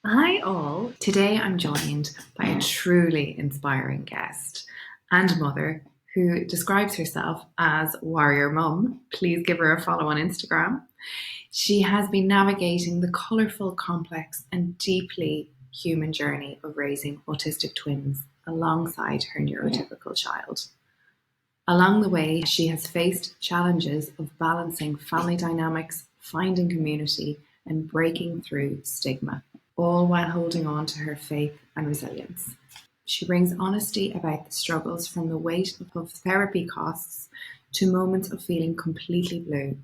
Hi, all. Today I'm joined by a truly inspiring guest and mother who describes herself as Warrior Mum. Please give her a follow on Instagram. She has been navigating the colourful, complex, and deeply human journey of raising autistic twins alongside her neurotypical child. Along the way, she has faced challenges of balancing family dynamics, finding community, and breaking through stigma, all while holding on to her faith and resilience. She brings honesty about the struggles, from the weight of therapy costs to moments of feeling completely blue,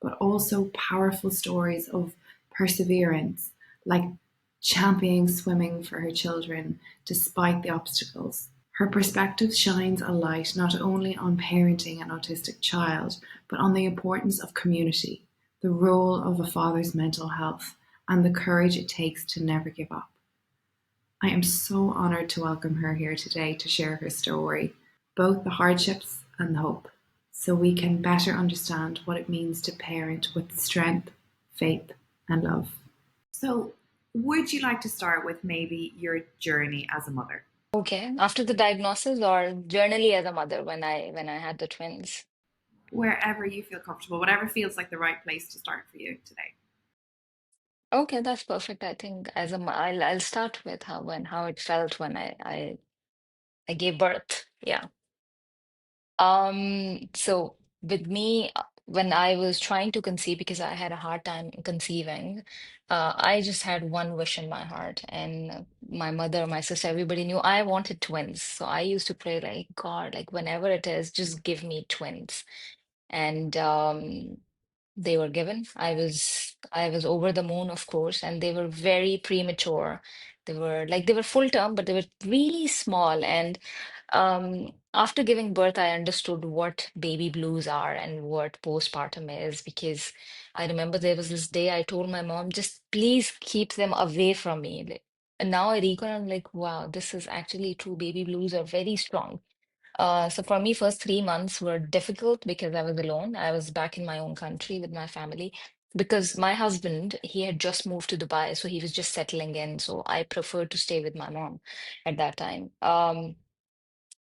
but also powerful stories of perseverance, like championing swimming for her children despite the obstacles. Her perspective shines a light not only on parenting an autistic child, but on the importance of community, the role of a father's mental health, and the courage it takes to never give up. I am so honoured to welcome her here today to share her story, both the hardships and the hope, so we can better understand what it means to parent with strength, faith, and love. So, would you like to start with maybe your journey as a mother? Okay, after the diagnosis or generally as a mother when I had the twins. Wherever you feel comfortable, whatever feels like the right place to start for you today. Okay, that's perfect. I think I'll start with how it felt when I gave birth. Yeah. So with me, when I was trying to conceive, because I had a hard time conceiving, I just had one wish in my heart, and my mother, my sister, everybody knew I wanted twins. So I used to pray like, God, like whenever it is, just give me twins. And they were given. I was over the moon, of course, and they were very premature. They were full term, but they were really small. And after giving birth, I understood what baby blues are and what postpartum is, because I remember there was this day I told my mom, just please keep them away from me. And now I recall, I'm like, wow, this is actually true. Baby blues are very strong. So for me, first 3 months were difficult because I was alone. I was back in my own country with my family because my husband, he had just moved to Dubai, so he was just settling in. So I preferred to stay with my mom at that time.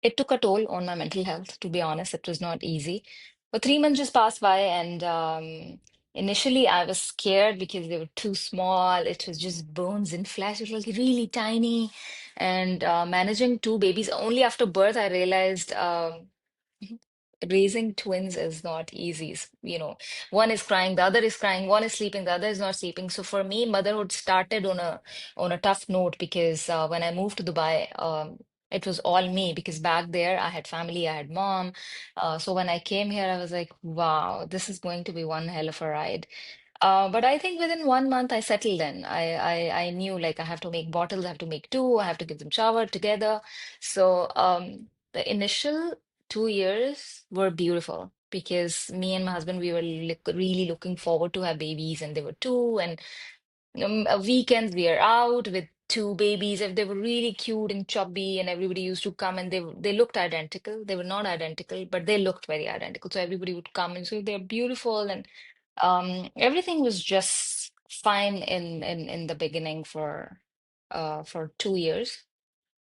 It took a toll on my mental health, to be honest. It was not easy. But 3 months just passed by, and initially I was scared because they were too small. It was just bones and flesh. It was like really tiny. And managing two babies, only after birth, I realized raising twins is not easy. One is crying, the other is crying, one is sleeping, the other is not sleeping. So for me, motherhood started on a tough note because when I moved to Dubai, it was all me because back there I had family, I had mom. So when I came here, I was like, wow, this is going to be one hell of a ride. But I think within 1 month I settled in. I knew like I have to make bottles, I have to make two, I have to give them shower together. So the initial 2 years were beautiful because me and my husband we were really looking forward to have babies, and they were two. And weekends we are out with two babies. If they were really cute and chubby, and everybody used to come, and they looked identical. They were not identical, but they looked very identical. So everybody would come and say they're beautiful, and everything was just fine in the beginning for 2 years.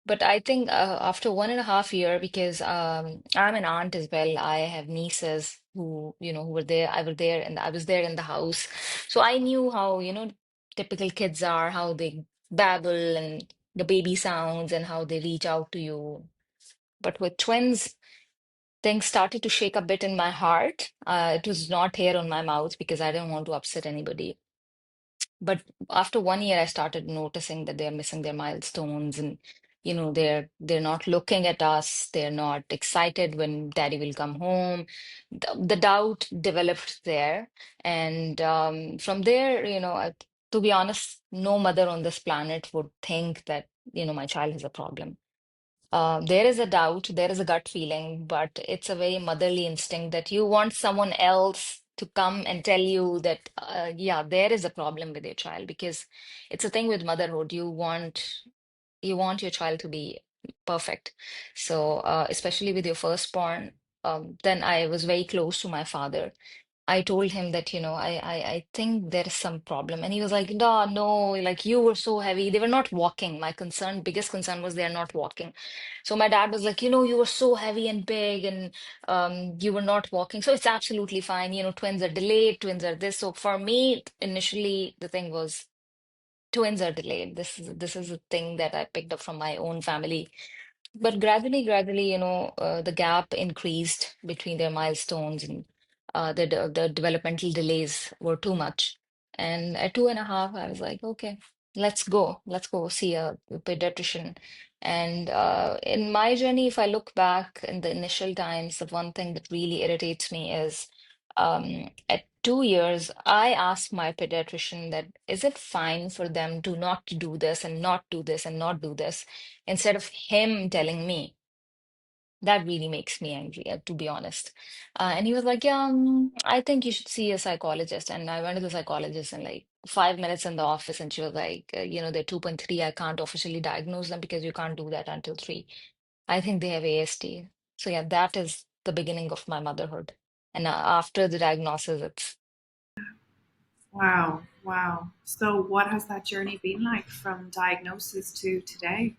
But I think after 1.5 year, because I'm an aunt as well, I have nieces who were there. I was there in the house, so I knew how typical kids are, how they babble and the baby sounds and how they reach out to you. But with twins, things started to shake a bit in my heart. It was not here on my mouth because I didn't want to upset anybody. But after 1 year, I started noticing that they're missing their milestones, and they're not looking at us. They're not excited when daddy will come home. The doubt developed there, and from there, to be honest, no mother on this planet would think that my child has a problem. There is a doubt, there is a gut feeling, but it's a very motherly instinct that you want someone else to come and tell you that, yeah, there is a problem with your child, because it's a thing with motherhood. You want your child to be perfect. So, especially with your firstborn, then I was very close to my father. I told him that, I think there is some problem. And he was like, no, no, like you were so heavy. They were not walking. My biggest concern was they're not walking. So my dad was like, you were so heavy and big and you were not walking. So it's absolutely fine. Twins are delayed, twins are this. So for me, initially, the thing was twins are delayed. This is a thing that I picked up from my own family. But gradually, the gap increased between their milestones, and the developmental delays were too much. And at 2.5, I was like, okay, let's go see a pediatrician. And in my journey, if I look back in the initial times, the one thing that really irritates me is at 2 years, I asked my pediatrician that is it fine for them to not do this and not do this and not do this, instead of him telling me. That really makes me angry, to be honest. And he was like, yeah, I think you should see a psychologist. And I went to the psychologist in like 5 minutes in the office, and she was like, they're 2.3. I can't officially diagnose them because you can't do that until 3. I think they have ASD. So yeah, that is the beginning of my motherhood. And after the diagnosis, it's Wow, wow. So, what has that journey been like from diagnosis to today?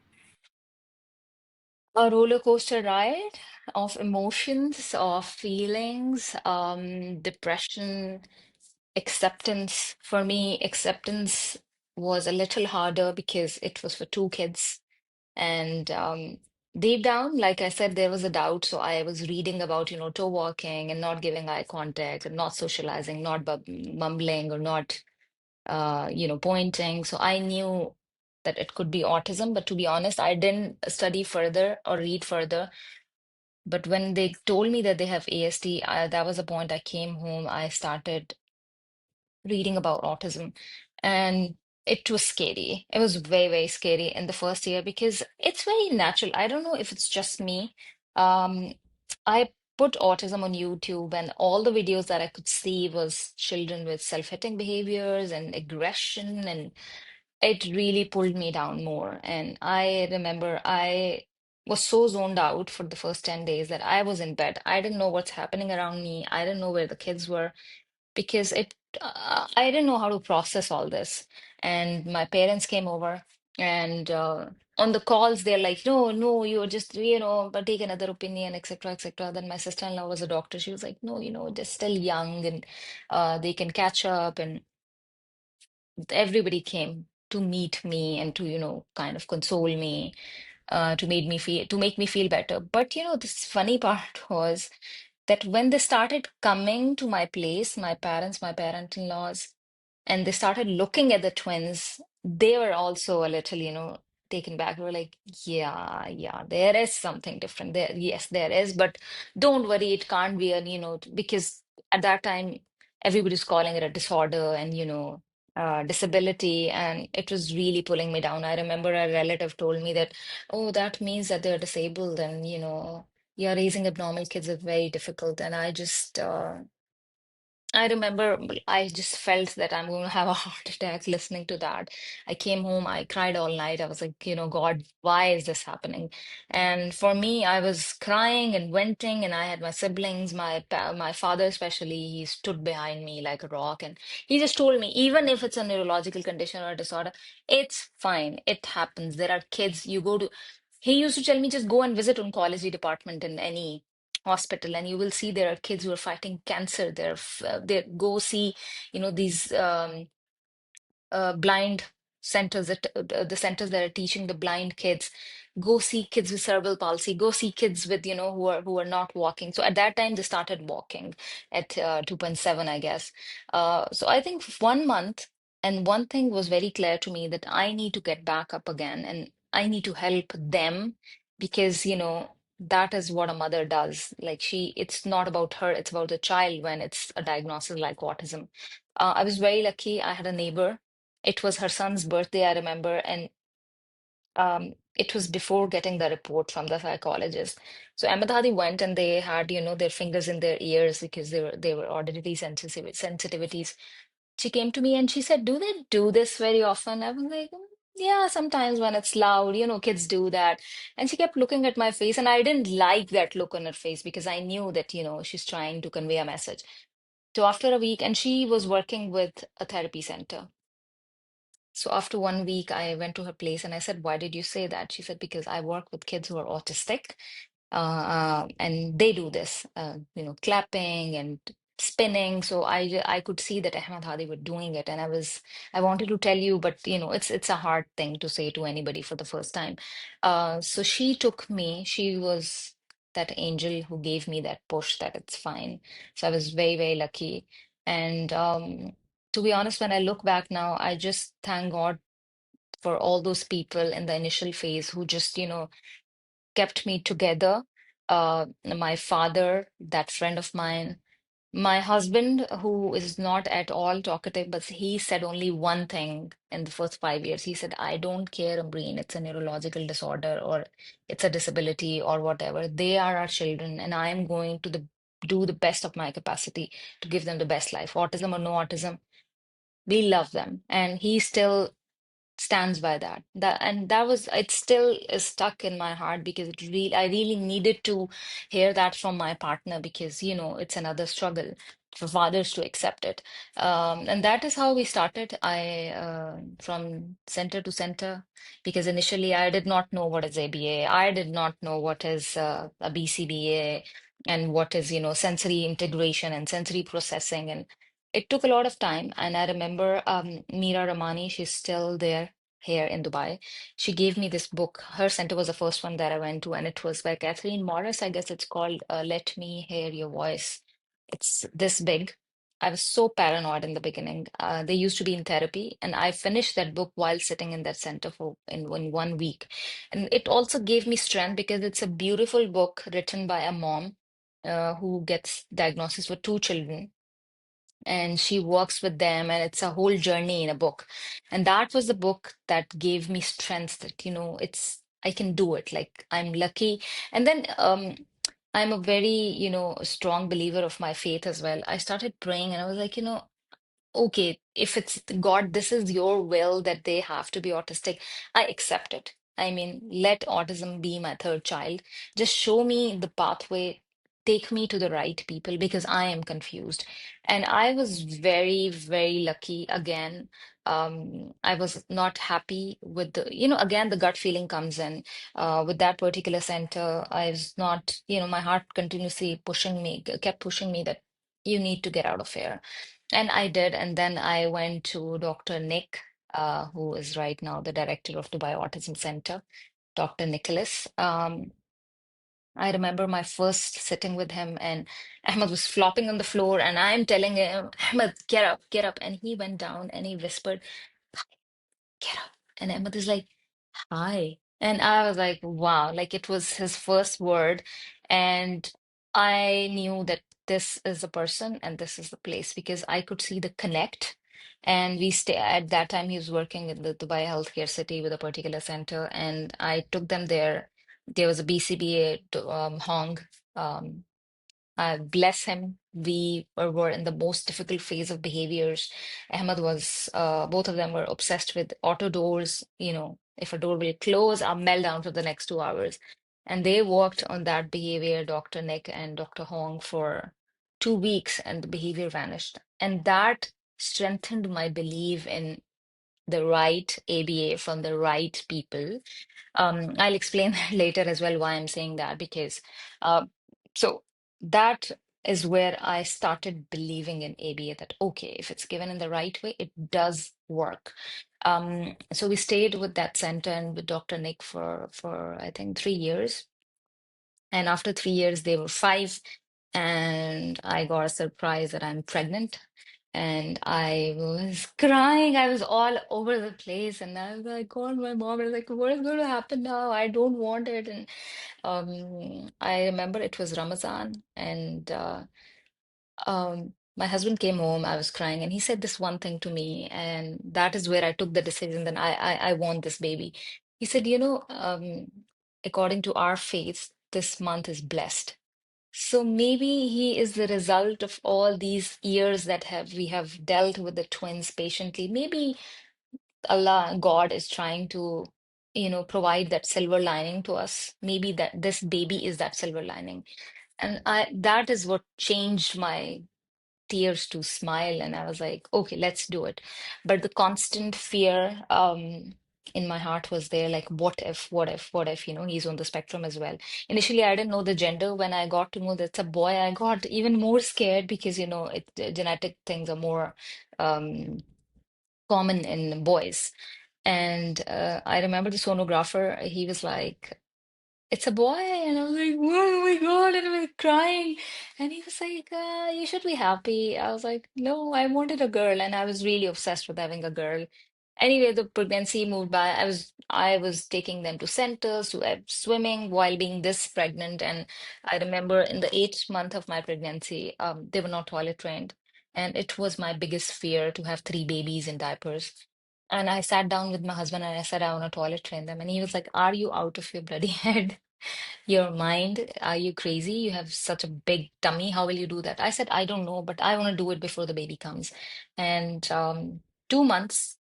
a roller coaster ride of emotions, of feelings, depression, acceptance. For me, acceptance was a little harder because it was for 2 kids. And deep down, like I said, there was a doubt. So I was reading about, toe walking and not giving eye contact and not socializing, not mumbling or not, pointing. So I knew that it could be autism. But to be honest, I didn't study further or read further. But when they told me that they have ASD, that was the point I came home. I started reading about autism, and it was scary. It was very, very scary in the first year because it's very natural. I don't know if it's just me. Um, I put autism on YouTube, and all the videos that I could see was children with self-hitting behaviors and aggression, and it really pulled me down more. And I remember I was so zoned out for the first 10 days that I was in bed. I didn't know what's happening around me. I didn't know where the kids were because I didn't know how to process all this. And my parents came over, and on the calls they're like, no, no, you're just, but take another opinion, etc., etc. Then my sister-in-law was a doctor. She was like, no, they're still young, and they can catch up. And everybody came to meet me and to, kind of console me, to make me feel better. But this funny part was that when they started coming to my place, my parents, my parent-in-laws, and they started looking at the twins, they were also a little, taken back. They were like, yeah, yeah, there is something different there. Yes, there is, but don't worry, it can't be because at that time everybody's calling it a disorder and, disability, and it was really pulling me down. I remember a relative told me that, oh, that means that they're disabled, and, yeah, raising abnormal kids is very difficult. And I remember I just felt that I'm going to have a heart attack listening to that. I came home, I cried all night. I was like, God, why is this happening? And for me, I was crying and venting, and I had my siblings, my father especially, he stood behind me like a rock, and he just told me, even if it's a neurological condition or a disorder, it's fine. It happens. There are kids you go to. He used to tell me just go and visit oncology department in any hospital, and you will see there are kids who are fighting cancer. They go see these blind centers, that the centers that are teaching the blind kids. Go see kids with cerebral palsy, go see kids with who are not walking. So at that time they started walking at 2.7, I guess. So I think 1 month, and one thing was very clear to me, that I need to get back up again, and I need to help them, because that is what a mother does. Like, it's not about her, it's about the child when it's a diagnosis like autism. I was very lucky. I had a neighbor. It was her son's birthday, I remember, and it was before getting the report from the psychologist. So Ahmedhadi went, and they had, their fingers in their ears because they were auditory sensitivities. She came to me and she said, "Do they do this very often?" I was like, "Yeah, sometimes when it's loud, kids do that." And she kept looking at my face, and I didn't like that look on her face because I knew that, she's trying to convey a message. So after a week, and she was working with a therapy center. So after 1 week, I went to her place and I said, "Why did you say that?" She said, "Because I work with kids who are autistic, and they do this, clapping and spinning." So I could see that Ahmed Hadi were doing it, and I wanted to tell you, but it's a hard thing to say to anybody for the first time. So she took me. She was that angel who gave me that push that it's fine. So I was very, very lucky. And to be honest, when I look back now, I just thank God for all those people in the initial phase who just, kept me together. My father, that friend of mine, my husband, who is not at all talkative, but he said only one thing in the first 5 years. He said, "I don't care, Ambreen, it's a neurological disorder or it's a disability or whatever. They are our children, and I am going to do the best of my capacity to give them the best life. Autism or no autism, we love them." And he still stands by that. That was, it still is stuck in my heart because I really needed to hear that from my partner, because it's another struggle for fathers to accept it. And that is how we started. I From center to center, because initially I did not know what is ABA. I did not know what is a BCBA, and what is sensory integration and sensory processing. And it took a lot of time. And I remember Meera Ramani, she's still there here in Dubai. She gave me this book. Her center was the first one that I went to, and it was by Kathleen Morris. I guess it's called Let Me Hear Your Voice. It's this big. I was so paranoid in the beginning. They used to be in therapy, and I finished that book while sitting in that center in 1 week. And it also gave me strength because it's a beautiful book written by a mom who gets diagnosis with two children, and she works with them, and it's a whole journey in a book. And that was the book that gave me strength that it's I can do it, like I'm lucky. And then I'm a very strong believer of my faith as well. I started praying, and I was like, okay, if it's God, this is your will that they have to be autistic, I accept it. I mean, let autism be my third child. Just show me the pathway, take me to the right people because I am confused. And I was very, very lucky again. I was not happy with again, the gut feeling comes in with that particular center. I was not, my heart continuously kept pushing me that you need to get out of here, and I did. And then I went to Dr. Nick, who is right now the director of Dubai Autism Center, Dr. Nicholas. I remember my first sitting with him, and Ahmed was flopping on the floor, and I'm telling him, "Ahmed, get up, get up." And he went down and he whispered, "Get up." And Ahmed is like, "Hi." And I was like, wow, like it was his first word. And I knew that this is the person and this is the place because I could see the connect. And we stay at that time, he was working in the Dubai Healthcare City with a particular center. And I took them there. There was a BCBA Hong. Um, Bless him. We were in the most difficult phase of behaviors. Ahmed was, both of them were obsessed with auto doors. If a door will close, I'll melt down for the next 2 hours. And they worked on that behavior, Dr. Nick and Dr. Hong, for 2 weeks, and the behavior vanished. And that strengthened my belief in the right ABA from the right people. I'll explain later as well why I'm saying that, because so that is where I started believing in ABA, that okay, if it's given in the right way, it does work. So we stayed with that center and with Dr. Nick for I think 3 years. And after 3 years, they were five, and I got a surprise that I'm pregnant. And I was crying. I was all over the place. And I was like, called my mom. I was like, what is going to happen now? I don't want it. And I remember it was Ramadan. And my husband came home. I was crying. And he said this one thing to me. And that is where I took the decision that I want this baby. He said, according to our faith, this month is blessed. So maybe he is the result of all these years that have we have dealt with the twins patiently. Maybe Allah, God is trying to, provide that silver lining to us. Maybe that this baby is that silver lining. And that is what changed my tears to smile. And I was like, okay, let's do it. But the constant fear in my heart was there, like, what if, he's on the spectrum as well. Initially, I didn't know the gender. When I got to know that's a boy, I got even more scared because, genetic things are more um, common in boys. And I remember the sonographer, he was like, it's a boy. And I was like, what? Oh my God. And I was crying. And he was like, you should be happy. I was like, no, I wanted a girl. And I was really obsessed with having a girl. Anyway, the pregnancy moved by. I was taking them to centers, to swimming while being this pregnant. And I remember in the 8th month of my pregnancy, they were not toilet trained. And it was my biggest fear to have 3 babies in diapers. And I sat down with my husband and I said, I want to toilet train them. And he was like, are you out of your bloody head? Your mind? Are you crazy? You have such a big tummy. How will you do that? I said, I don't know, but I want to do it before the baby comes. And 2 months,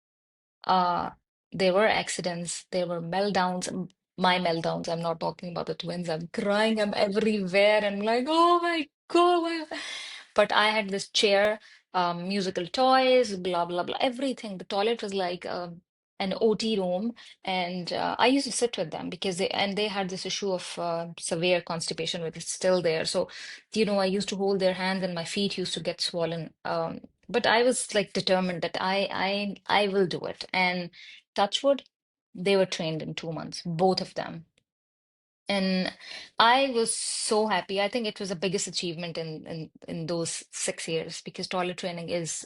uh, there were accidents, there were meltdowns, my meltdowns. I'm not talking about the twins. I'm crying, I'm everywhere. And like, oh my God. But I had this chair, musical toys, blah, blah, blah, everything. The toilet was like an OT room. And I used to sit with them because they had this issue of severe constipation, which is still there. So, I used to hold their hands and my feet used to get swollen. But I was like determined that I will do it. And touch wood, they were trained in 2 months, both of them. And I was so happy. I think it was the biggest achievement in those 6 years, because toilet training is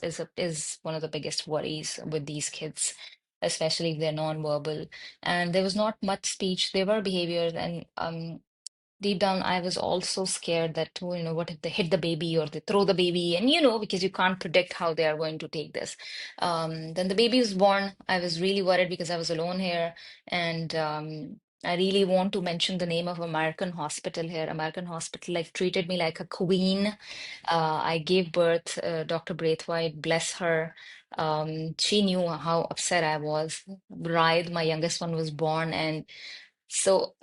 one of the biggest worries with these kids, especially if they're nonverbal. And there was not much speech. There were behaviors, and deep down, I was also scared that, oh, what if they hit the baby or they throw the baby? And, because you can't predict how they are going to take this. Then the baby was born. I was really worried because I was alone here. And I really want to mention the name of American hospital here. American hospital, like, treated me like a queen. I gave birth, Dr. Braithwaite, bless her. She knew how upset I was. Bride, my youngest one, was born. And so,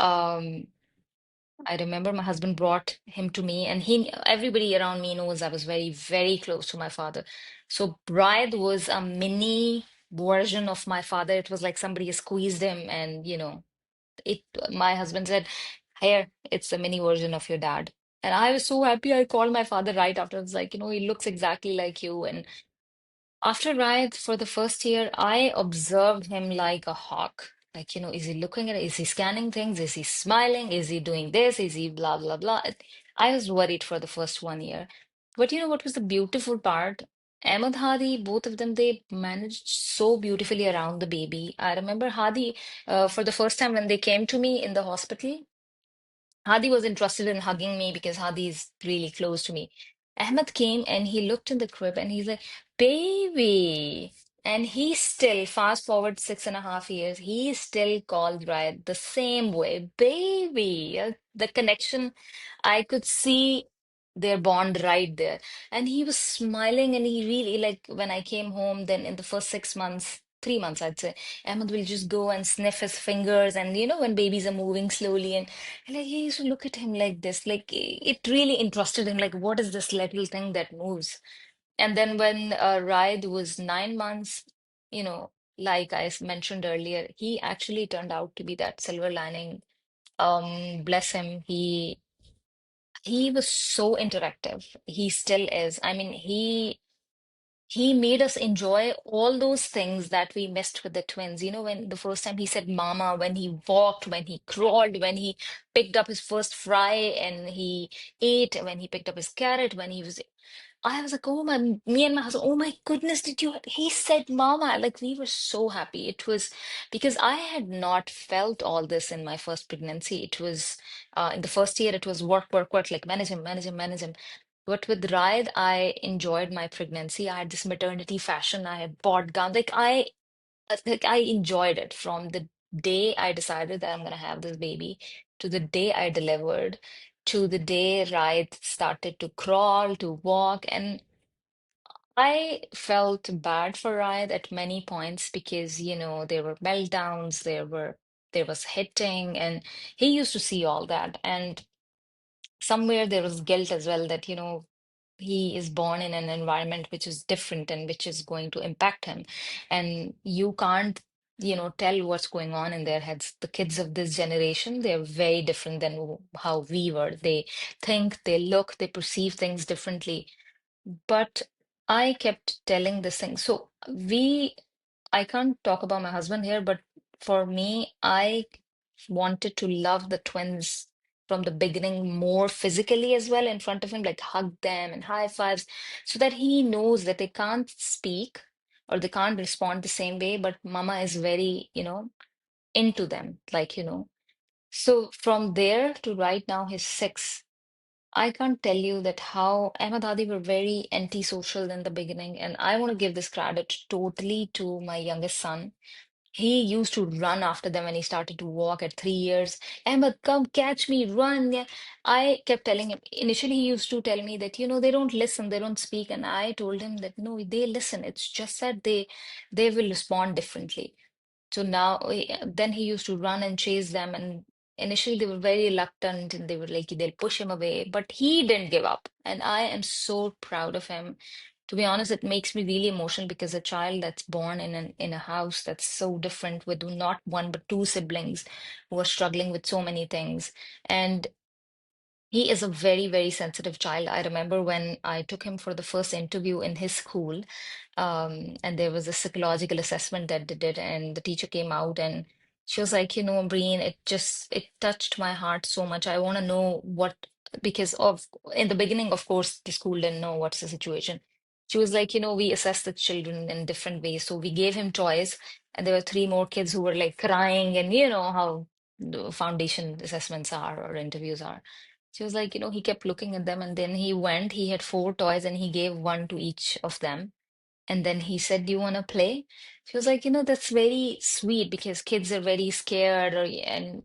I remember my husband brought him to me, and everybody around me knows I was very, very close to my father. So Bride was a mini version of my father. It was like somebody squeezed him, and it. My husband said, "Here, it's a mini version of your dad." And I was so happy. I called my father right after. I was like, he looks exactly like you. And after Riot, for the first year, I observed him like a hawk. Like, is he looking at it? Is he scanning things? Is he smiling? Is he doing this? Is he blah, blah, blah? I was worried for the first 1 year. But what was the beautiful part? Ahmed, Hadi, both of them, they managed so beautifully around the baby. I remember Hadi, for the first time when they came to me in the hospital, Hadi was interested in hugging me because Hadi is really close to me. Ahmed came and he looked in the crib and he's like, baby. And he still, fast forward 6.5 years, he still called Riot the same way, baby. The connection, I could see their bond right there. And he was smiling, and he really, like, when I came home, then in the first 6 months, 3 months, I'd say, Ahmed will just go and sniff his fingers. And when babies are moving slowly, and like he used to look at him like this, like it really interested him. Like, what is this little thing that moves? And then when Raid was 9 months, like mentioned earlier, he actually turned out to be that silver lining. Bless him. He was so interactive. He still is. I mean, he made us enjoy all those things that we missed with the twins. When the first time he said mama, when he walked, when he crawled, when he picked up his first fry and he ate, when he picked up his carrot, when he was I was like, oh my, me and my husband, oh my goodness, he said mama. Like, we were so happy. It was because I had not felt all this in my first pregnancy. It was, in the first year, it was work, work, work, like manage him, manage him, manage him. But with Raid, I enjoyed my pregnancy. I had this maternity fashion. I had bought gown. Like, I enjoyed it from the day I decided that I'm gonna have this baby to the day I delivered to the day Raid started to crawl, to walk. And I felt bad for Raid at many points because, there were meltdowns, there was hitting, and he used to see all that. And somewhere there was guilt as well that, he is born in an environment which is different and which is going to impact him. And you can't, tell what's going on in their heads. The kids of this generation, they're very different than how we were. They think, they look, they perceive things differently. But I kept telling this thing. So I can't talk about my husband here, but for me, I wanted to love the twins from the beginning more physically as well in front of him, like hug them and high fives, so that he knows that they can't speak or they can't respond the same way, but mama is very, into them, like, So from there to right now, he's 6. I can't tell you that how Ahmed Hadi were very antisocial in the beginning, and I want to give this credit totally to my youngest son. He used to run after them when he started to walk at 3 years. Ahmed, come catch me, run. Yeah. I kept telling him, initially, he used to tell me that, they don't listen, they don't speak. And I told him that no, they listen. It's just that they will respond differently. So now, then he used to run and chase them. And initially, they were very reluctant and they were like, they'll push him away. But he didn't give up. And I am so proud of him. To be honest, it makes me really emotional because a child that's born in a house that's so different with not one but two siblings who are struggling with so many things. And he is a very, very sensitive child. I remember when I took him for the first interview in his school, and there was a psychological assessment that they did, and the teacher came out and she was like, Breen, it touched my heart so much. I want to know what, because of in the beginning, of course, the school didn't know what's the situation. She was like, we assess the children in different ways. So we gave him toys, and there were three more kids who were like crying, and you know how the foundation assessments are or interviews are. She was like, he kept looking at them and then he had four toys and he gave one to each of them. And then he said, do you want to play? She was like, that's very sweet because kids are very scared and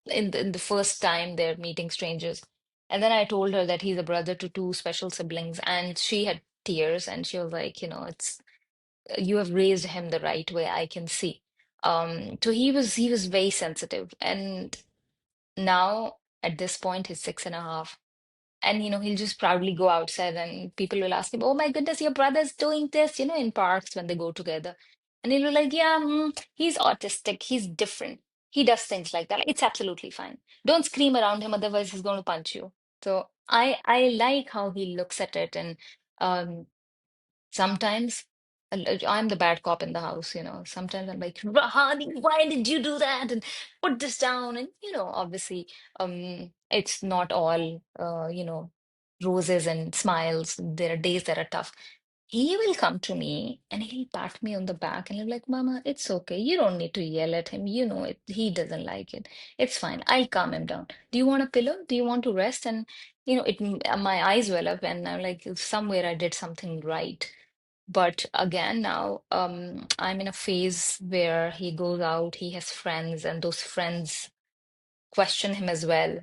in the first time they're meeting strangers. And then I told her that he's a brother to two special siblings and she had tears and she was like, it's you have raised him the right way, I can see. So he was very sensitive. And now at this point he's 6.5, and he'll just proudly go outside and people will ask him, oh my goodness, your brother's doing this, in parks when they go together. And he'll be like, yeah, he's autistic, he's different, he does things like that, it's absolutely fine, don't scream around him, otherwise he's going to punch you. So I like how he looks at it. And um sometimes I'm the bad cop in the house, Sometimes I'm like, Rahani, why did you do that? And put this down. And, obviously, it's not all, roses and smiles. There are days that are tough. He will come to me and he'll pat me on the back and he'll be like, Mama, it's okay. You don't need to yell at him. You know it. He doesn't like it. It's fine. I'll calm him down. Do you want a pillow? Do you want to rest? And, my eyes well up and I'm like, somewhere I did something right. But again, now I'm in a phase where he goes out, he has friends, and those friends question him as well.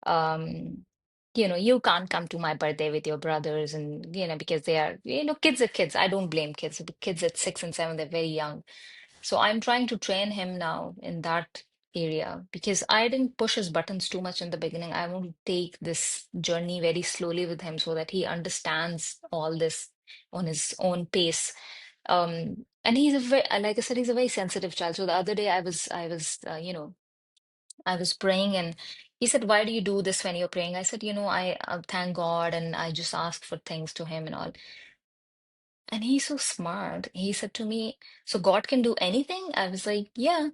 Um, you can't come to my birthday with your brothers, and because they are, kids are kids. I don't blame kids. The kids at 6 and 7, they're very young. So I'm trying to train him now in that area because I didn't push his buttons too much in the beginning. I want to take this journey very slowly with him so that he understands all this on his own pace. And he's a very, like I said, he's a very sensitive child. So the other day I was praying and he said, why do you do this when you're praying? I said, I thank God and I just ask for things to him and all. And he's so smart. He said to me, so God can do anything? I was like, yeah,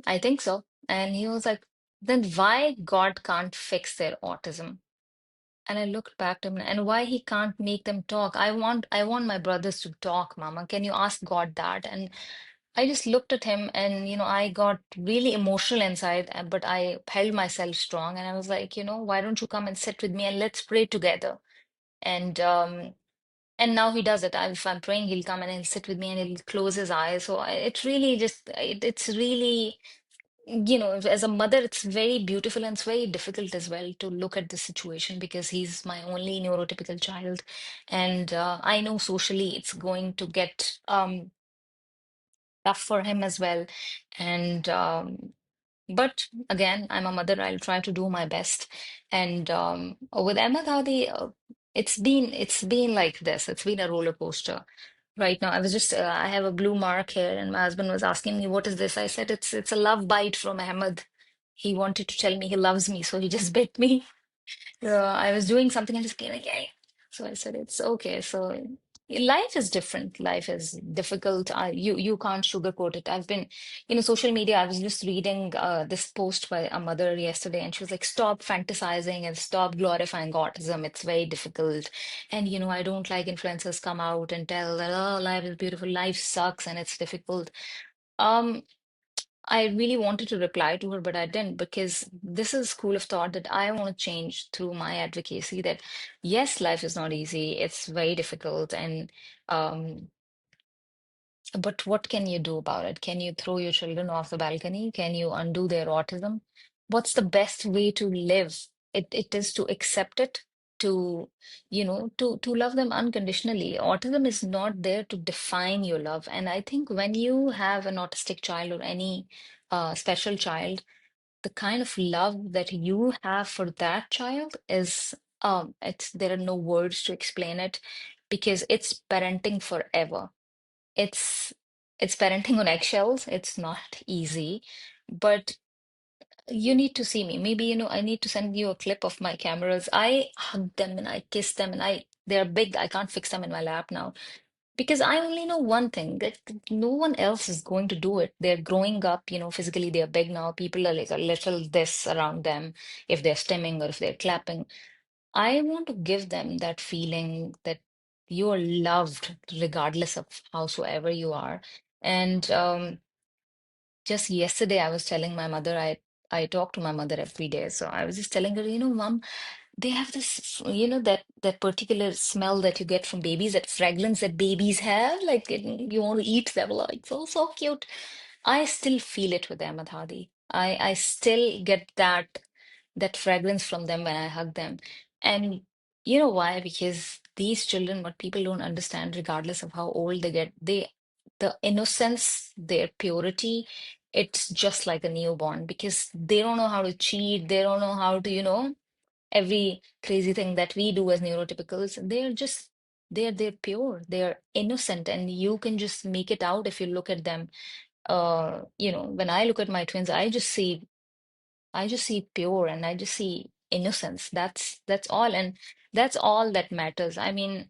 I think so. And he was like, then why God can't fix their autism? And I looked back to him and why he can't make them talk. I want my brothers to talk, Mama. Can you ask God that? And I just looked at him and I got really emotional inside, but I held myself strong and I was like, why don't you come and sit with me and let's pray together? And and now he does it. If I'm praying, he'll come and he'll sit with me and he'll close his eyes. So it's really it's really, as a mother, it's very beautiful and it's very difficult as well to look at the situation because he's my only neurotypical child. And I know socially it's going to get tough for him as well. And but again, I'm a mother. I'll try to do my best. And with Ahmed Hadi, it's been like this. It's been a roller coaster. Right now, I was just I have a blue mark here, and my husband was asking me, "What is this?" I said, "It's a love bite from Ahmed. He wanted to tell me he loves me, so he just bit me." I was doing something and just came like, "Yay." So I said, "It's okay." So life is different. Life is difficult. You can't sugarcoat it. I've been, social media. I was just reading this post by a mother yesterday, and she was like, "Stop fantasizing and stop glorifying autism. It's very difficult." And I don't like influencers come out and tell that, "Oh, life is beautiful. Life sucks and it's difficult." Um, I really wanted to reply to her, but I didn't because this is a school of thought that I want to change through my advocacy that yes, life is not easy, it's very difficult, and um, but what can you do about it? Can you throw your children off the balcony? Can you undo their autism? What's the best way to live? It is to accept it, to to love them unconditionally. Autism is not there to define your love. And I think when you have an autistic child or any special child, the kind of love that you have for that child is it's there are no words to explain it because it's parenting forever. It's it's parenting on eggshells. It's not easy, but you need to see me. Maybe, I need to send you a clip of my cameras. I hug them and I kiss them and they're big. I can't fix them in my lap now because I only know one thing that no one else is going to do it. They're growing up, physically they're big now. People are like a little this around them if they're stimming or if they're clapping. I want to give them that feeling that you're loved regardless of howsoever you are. And just yesterday, I was telling my mother, I talk to my mother every day. So I was just telling her, Mom, they have this, that particular smell that you get from babies, that fragrance that babies have, like you want to eat them, like so cute. I still feel it with them, Adhadi. I still get that fragrance from them when I hug them. And you know why? Because these children, what people don't understand, regardless of how old they get, the innocence, their purity, it's just like a newborn because they don't know how to cheat, they don't know how to, every crazy thing that we do as neurotypicals. They're pure, they're innocent, and you can just make it out if you look at them. When I look at my twins, I just see pure and I just see innocence. That's all, and that's all that matters. I mean,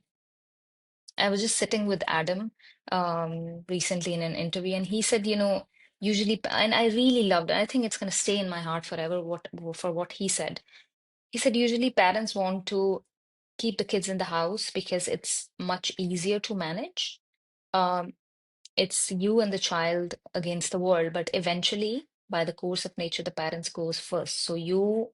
I was just sitting with Adam recently in an interview, and he said, usually, and I really loved it. I think it's going to stay in my heart forever. For what he said, usually parents want to keep the kids in the house because it's much easier to manage. Um, it's you and the child against the world, but eventually, by the course of nature, the parents goes first. So you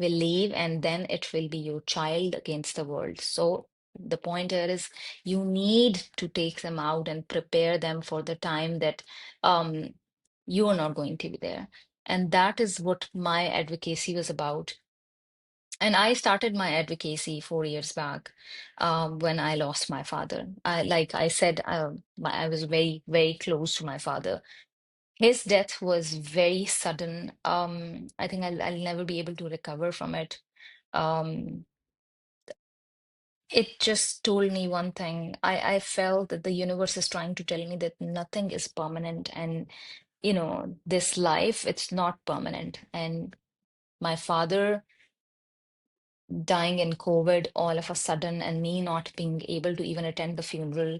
will leave, and then it will be your child against the world. So the point here is you need to take them out and prepare them for the time that um, you are not going to be there. And that is what my advocacy was about. And I started my advocacy 4 years back when I lost my father. Like I said, I was very, very close to my father. His death was very sudden. I think I'll never be able to recover from it. Um, it just told me one thing. I felt that the universe is trying to tell me that nothing is permanent, and this life, it's not permanent. And my father dying in COVID all of a sudden and me not being able to even attend the funeral,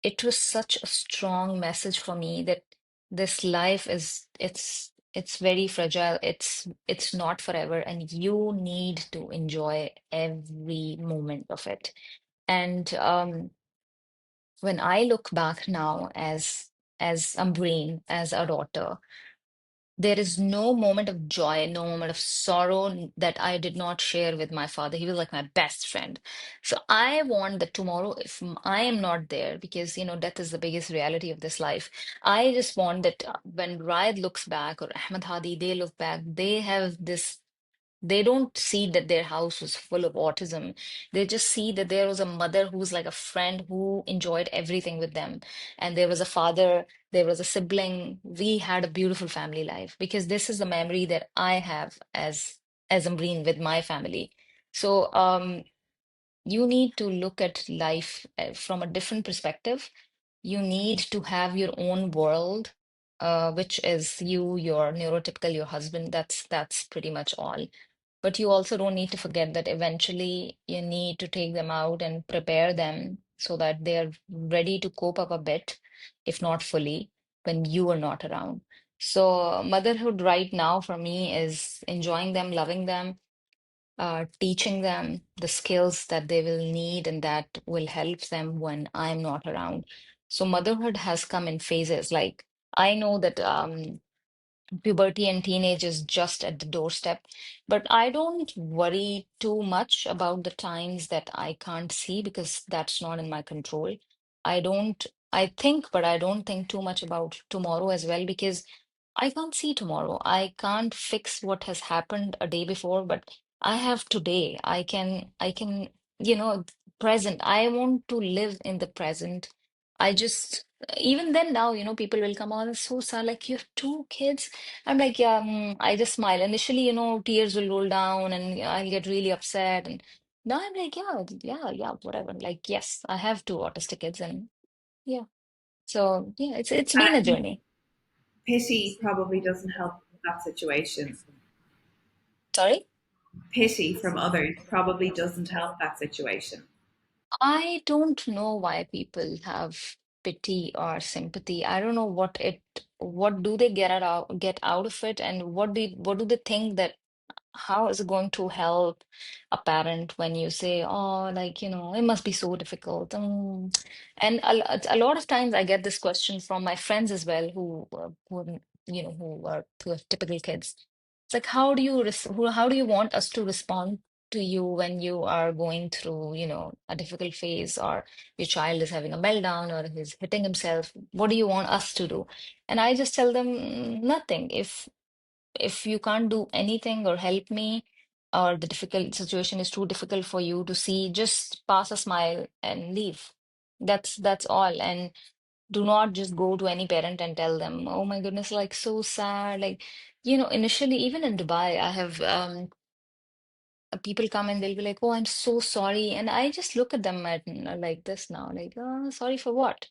it was such a strong message for me that this life it's very fragile. It's not forever, and you need to enjoy every moment of it. And when I look back now as Ambreen, as a daughter, there is no moment of joy, no moment of sorrow that I did not share with my father. He was like my best friend. So I want that tomorrow, if I am not there, because death is the biggest reality of this life. I just want that when Raid looks back or Ahmed Hadi, they look back, they have this, they don't see that their house was full of autism. They just see that there was a mother who's like a friend who enjoyed everything with them. And there was a father, there was a sibling. We had a beautiful family life because this is the memory that I have as Ambreen with my family. So you need to look at life from a different perspective. You need to have your own world, which is you, your neurotypical, your husband. That's pretty much all. But you also don't need to forget that eventually you need to take them out and prepare them so that they're ready to cope up a bit, if not fully, when you are not around. So motherhood right now for me is enjoying them, loving them, teaching them the skills that they will need and that will help them when I'm not around. So motherhood has come in phases. Like I know that puberty and teenage is just at the doorstep, but I don't worry too much about the times that I can't see because that's not in my control. I don't, I think, but I don't think too much about tomorrow as well because I can't see tomorrow. I can't fix what has happened a day before, but I have today. You know, present. I want to live in the present. I just, even then now, people will come on, so sad, like you have two kids. I'm like, yeah, I just smile. Initially, tears will roll down and I'll get really upset. And now I'm like, yeah, yeah, yeah, whatever. Like, yes, I have two autistic kids and yeah. So yeah, it's been a And journey. pity probably doesn't help that situation. Sorry? Pity from others probably doesn't help that situation. I don't know why people have pity or sympathy. I don't know what do they get out of it, and what do they think that how is it going to help a parent when you say, oh, like, it must be so difficult. And a lot of times I get this question from my friends as well who have typical kids. It's like, how do you want us to respond to you when you are going through, a difficult phase or your child is having a meltdown or he's hitting himself? What do you want us to do? And I just tell them nothing. If you can't do anything or help me, or the difficult situation is too difficult for you to see, just pass a smile and leave. That's all. And do not just go to any parent and tell them, oh my goodness, like so sad. Like, initially, even in Dubai, I have people come and they'll be like, oh, I'm so sorry. And I just look at them like this now, like, oh, sorry for what?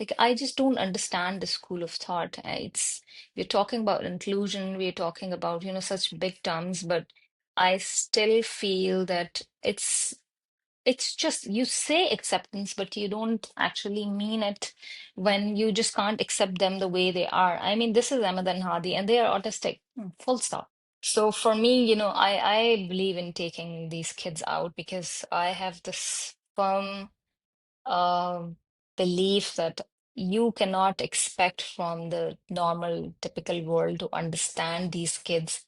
Like, I just don't understand the school of thought. We're talking about inclusion, we're talking about, such big terms, but I still feel that it's just you say acceptance, but you don't actually mean it when you just can't accept them the way they are. I mean, this is Ahmed and Hadi, and they are autistic. Full stop. So for me, I believe in taking these kids out because I have this firm um, belief that you cannot expect from the normal, typical world to understand these kids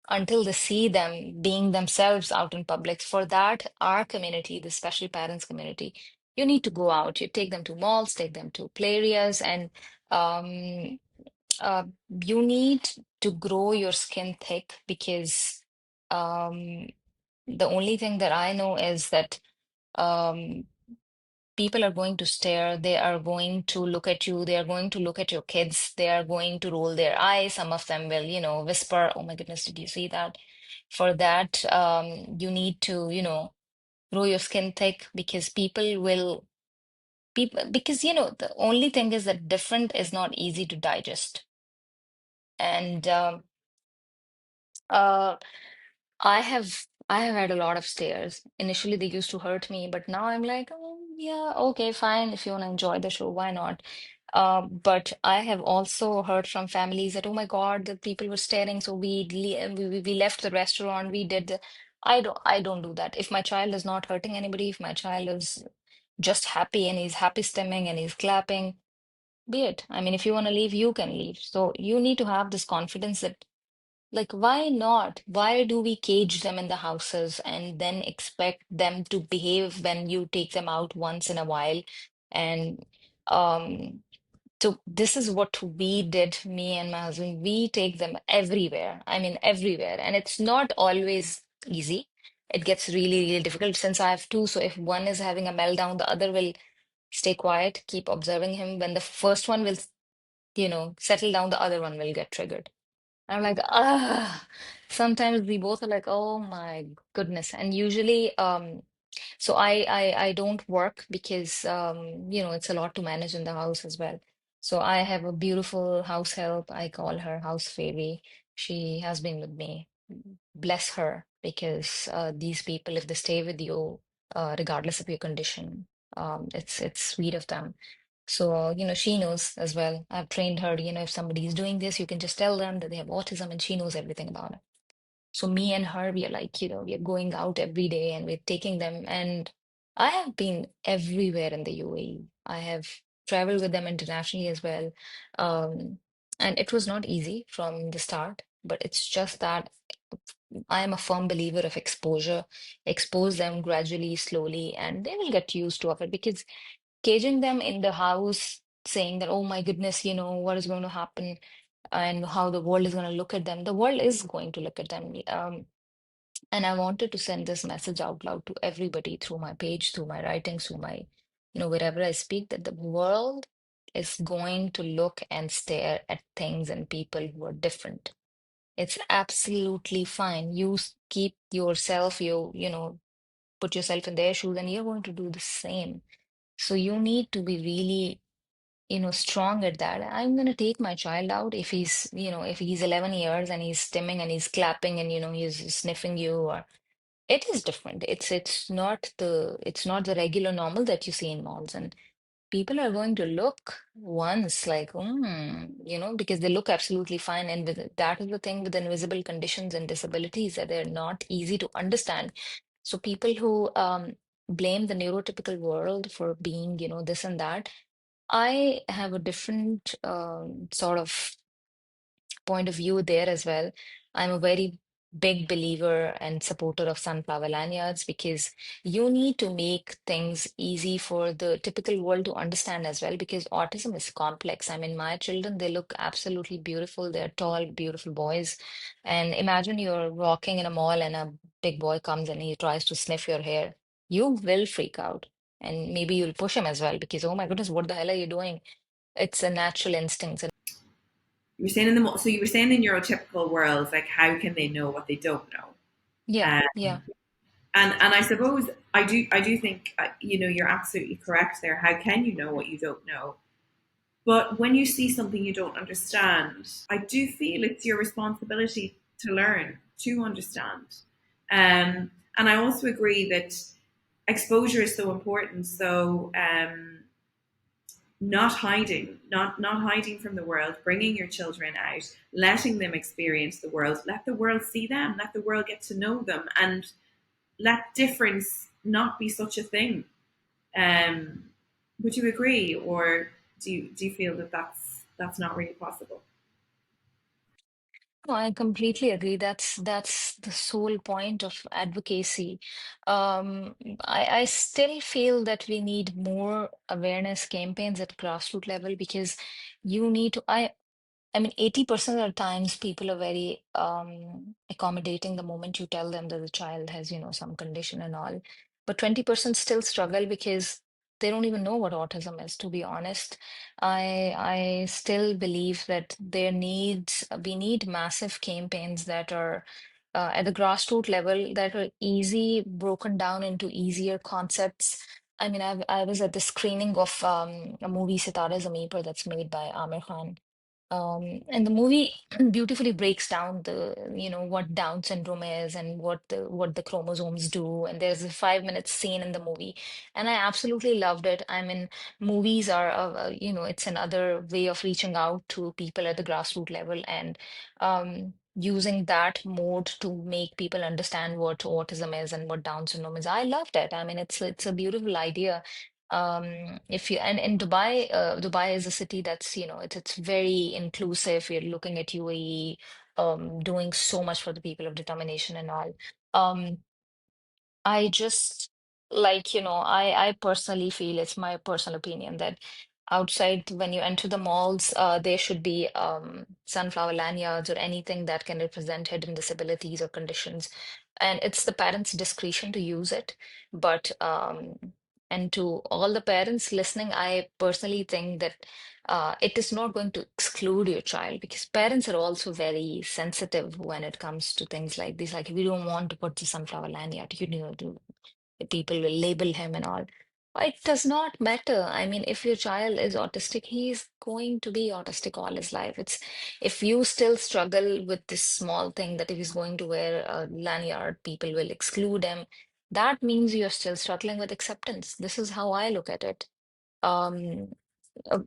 until they see them being themselves out in public. For that, our community, the special parents community, you need to go out. You take them to malls, take them to play areas, and um, uh, you need to grow your skin thick because um, the only thing that I know is that. Um, People are going to stare, they are going to look at you, they are going to look at your kids, they are going to roll their eyes. Some of them will, whisper, oh my goodness, did you see that? For that, you need to, grow your skin thick because people, because, the only thing is that different is not easy to digest. And uh, I have had a lot of stares. Initially, they used to hurt me, but now I'm like, oh yeah, okay, fine. If you want to enjoy the show, why not? But I have also heard from families that, oh my God, the people were staring, so we left the restaurant. We did the. I don't do that. If my child is not hurting anybody, if my child is just happy and he's happy stimming and he's clapping, be it. I mean, if you want to leave, you can leave. So you need to have this confidence that like, why not? Why do we cage them in the houses and then expect them to behave when you take them out once in a while? And um, so this is what we did, me and my husband. We take them everywhere. I mean, everywhere. And it's not always easy. It gets really, really difficult since I have two. So if one is having a meltdown, the other will stay quiet, keep observing him. When the first one will, settle down, the other one will get triggered. I'm like, ah, sometimes we both are like, oh my goodness. And usually, So I don't work because it's a lot to manage in the house as well. So I have a beautiful house help. I call her house fairy. She has been with me. Bless her, because these people, if they stay with you, regardless of your condition, it's sweet of them. So, she knows as well. I've trained her, if somebody is doing this, you can just tell them that they have autism, and she knows everything about it. So me and her, we are like, we are going out every day and we're taking them. And I have been everywhere in the UAE. I have traveled with them internationally as well. Um, and it was not easy from the start, but it's just that I am a firm believer of exposure. Expose them gradually, slowly, and they will get used to of it, because caging them in the house, saying that, oh my goodness, what is going to happen and how the world is going to look at them. The world is going to look at them. And I wanted to send this message out loud to everybody through my page, through my writings, through my, wherever I speak, that the world is going to look and stare at things and people who are different. It's absolutely fine. Keep yourself, put yourself in their shoes, and you're going to do the same. So you need to be really, strong at that. I'm going to take my child out if he's 11 years and he's stimming and he's clapping and, he's sniffing you, or it is different. It's not the regular normal that you see in malls. And people are going to look once like, because they look absolutely fine. And that is the thing with invisible conditions and disabilities, that they're not easy to understand. So people who blame the neurotypical world for being, this and that, I have a different sort of point of view there as well. I'm a very big believer and supporter of sunflower lanyards, because you need to make things easy for the typical world to understand as well, because autism is complex. I mean, my children, they look absolutely beautiful. They're tall, beautiful boys. And imagine you're walking in a mall and a big boy comes and he tries to sniff your hair. You will freak out. And maybe you'll push him as well, because, oh my goodness, what the hell are you doing? It's a natural instinct. You were saying in the so you were saying in neurotypical worlds, like how can they know what they don't know? Yeah, Um, yeah. and I suppose I do think you're absolutely correct there. How can you know what you don't know? But when you see something you don't understand, I do feel it's your responsibility to learn, to understand. And I also agree that exposure is so important. So not hiding from the world, bringing your children out, letting them experience the world, let the world see them, let the world get to know them, and let difference not be such a thing. Um, would you agree, or do you feel that that's not really possible? No, I completely agree. That's the sole point of advocacy. I still feel that we need more awareness campaigns at grassroots level, because you need to. I mean, 80% of the times people are very accommodating the moment you tell them that the child has, some condition and all. But 20% still struggle because they don't even know what autism is, to be honest. I still believe that we need massive campaigns that are at the grassroots level, that are easy, broken down into easier concepts. I mean, I was at the screening of a movie, Sitare Zameen Par, that's made by Amir Khan. And the movie beautifully breaks down what Down syndrome is and what the chromosomes do. And there's a 5 minute scene in the movie, and I absolutely loved it. I mean, movies are, it's another way of reaching out to people at the grassroots level, and using that mode to make people understand what autism is and what Down syndrome is. I loved it. I mean, it's a beautiful idea. If you and in Dubai, Dubai is a city that's, it's very inclusive. You're looking at UAE doing so much for the people of determination and all. um I just, like, I personally feel, it's my personal opinion, that outside, when you enter the malls, there should be sunflower lanyards or anything that can represent hidden disabilities or conditions. And it's the parents' discretion to use it. But and to all the parents listening, I personally think that it is not going to exclude your child, because parents are also very sensitive when it comes to things like this. Like, we don't want to put the sunflower lanyard, people will label him and all. It does not matter. I mean, if your child is autistic, he's going to be autistic all his life. It's if you still struggle with this small thing that if he's going to wear a lanyard, people will exclude him. That means you're still struggling with acceptance. This is how I look at it. Um, uh,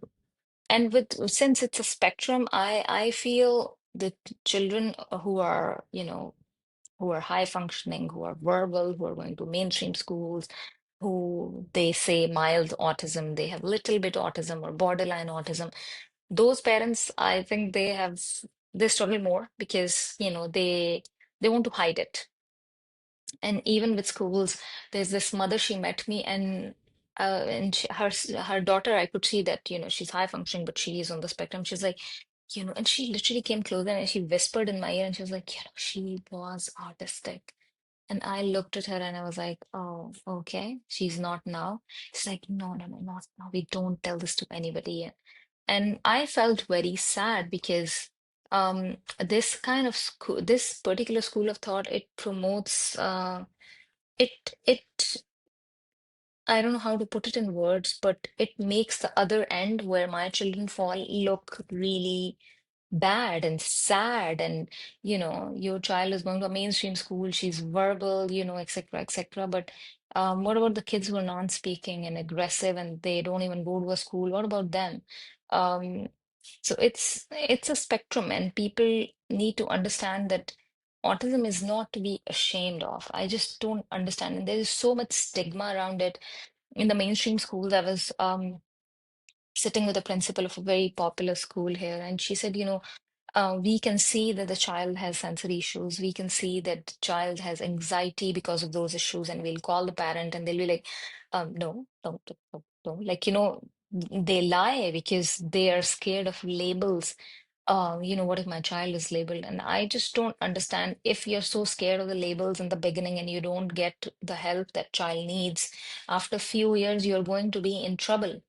and with since it's a spectrum, I feel that children who are, who are high functioning, who are verbal, who are going to mainstream schools, who they say mild autism, they have little bit autism or borderline autism. Those parents, I think they struggle more because, they want to hide it. And even with schools, there's this mother, she met me, and her daughter, I could see that, she's high functioning, but she is on the spectrum. She's like, and she literally came closer and she whispered in my ear and she was like, she was autistic. And I looked at her and I was like, oh, okay, she's not now. She's like, no, no, no, not now. We don't tell this to anybody. And I felt very sad because this kind of school, this particular school of thought, it promotes it I don't know how to put it in words, but it makes the other end where my children fall look really bad and sad. And your child is going to a mainstream school, she's verbal, etc., etc. But what about the kids who are non-speaking and aggressive and they don't even go to a school? What about them? um, so it's a spectrum, and people need to understand that autism is not to be ashamed of. I just don't understand, and there is so much stigma around it. In the mainstream schools, I was sitting with the principal of a very popular school here, and she said, we can see that the child has sensory issues. We can see that the child has anxiety because of those issues, and we'll call the parent, and they'll be like, no, no, no, no, no. Like, they lie because they are scared of labels. What if my child is labeled? And I just don't understand, if you're so scared of the labels in the beginning and you don't get the help that child needs, after a few years, you're going to be in trouble.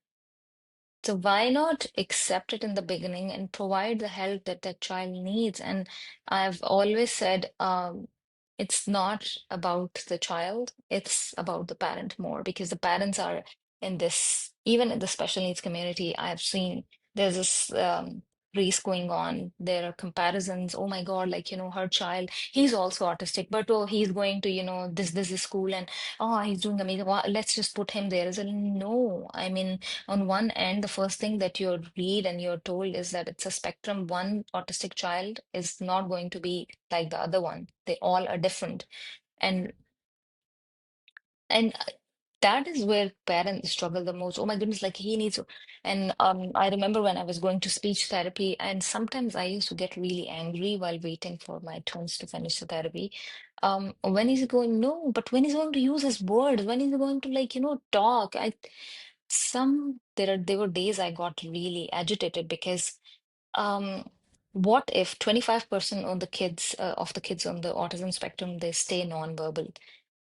So why not accept it in the beginning and provide the help that that child needs? And I've always said, it's not about the child, it's about the parent more, because the parents are in this, even in the special needs community, I've seen there's this race going on. There are comparisons. Oh my God, like, her child, he's also autistic, but oh, he's going to, this is school, and oh, he's doing amazing. Well, let's just put him there. As a no, I mean, on one end, the first thing that you read and you're told is that it's a spectrum. One autistic child is not going to be like the other one. They all are different. And and that is where parents struggle the most. Oh my goodness, like he needs to. And I remember when I was going to speech therapy, and sometimes I used to get really angry while waiting for my twins to finish the therapy. When is he going? No, but when he's going to use his words, when is he going to, like, talk? There were days I got really agitated because um what if 25% of the kids on the autism spectrum, they stay nonverbal?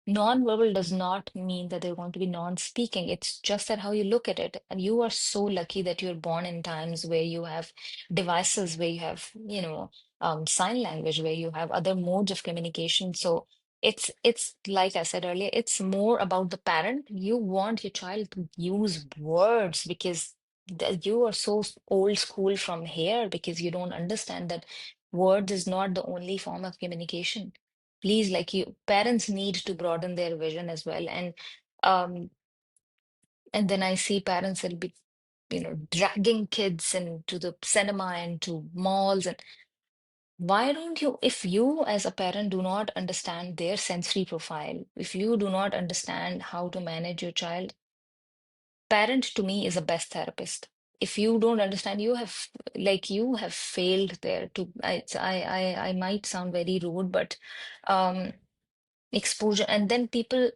Non-verbal does not mean that they're going to be non-speaking. It's just that how you look at it. And you are so lucky that you're born in times where you have devices, where you have, sign language, where you have other modes of communication. So it's like I said earlier, it's more about the parent. You want your child to use words because you are so old school from here, because you don't understand that words is not the only form of communication. Please, like, you parents need to broaden their vision as well. Um and then I see parents will be, dragging kids into the cinema and to malls. And why don't you, if you as a parent do not understand their sensory profile, if you do not understand how to manage your child, parent to me is a best therapist. If you don't understand, you have failed there. I might sound very rude, but um exposure. And then people,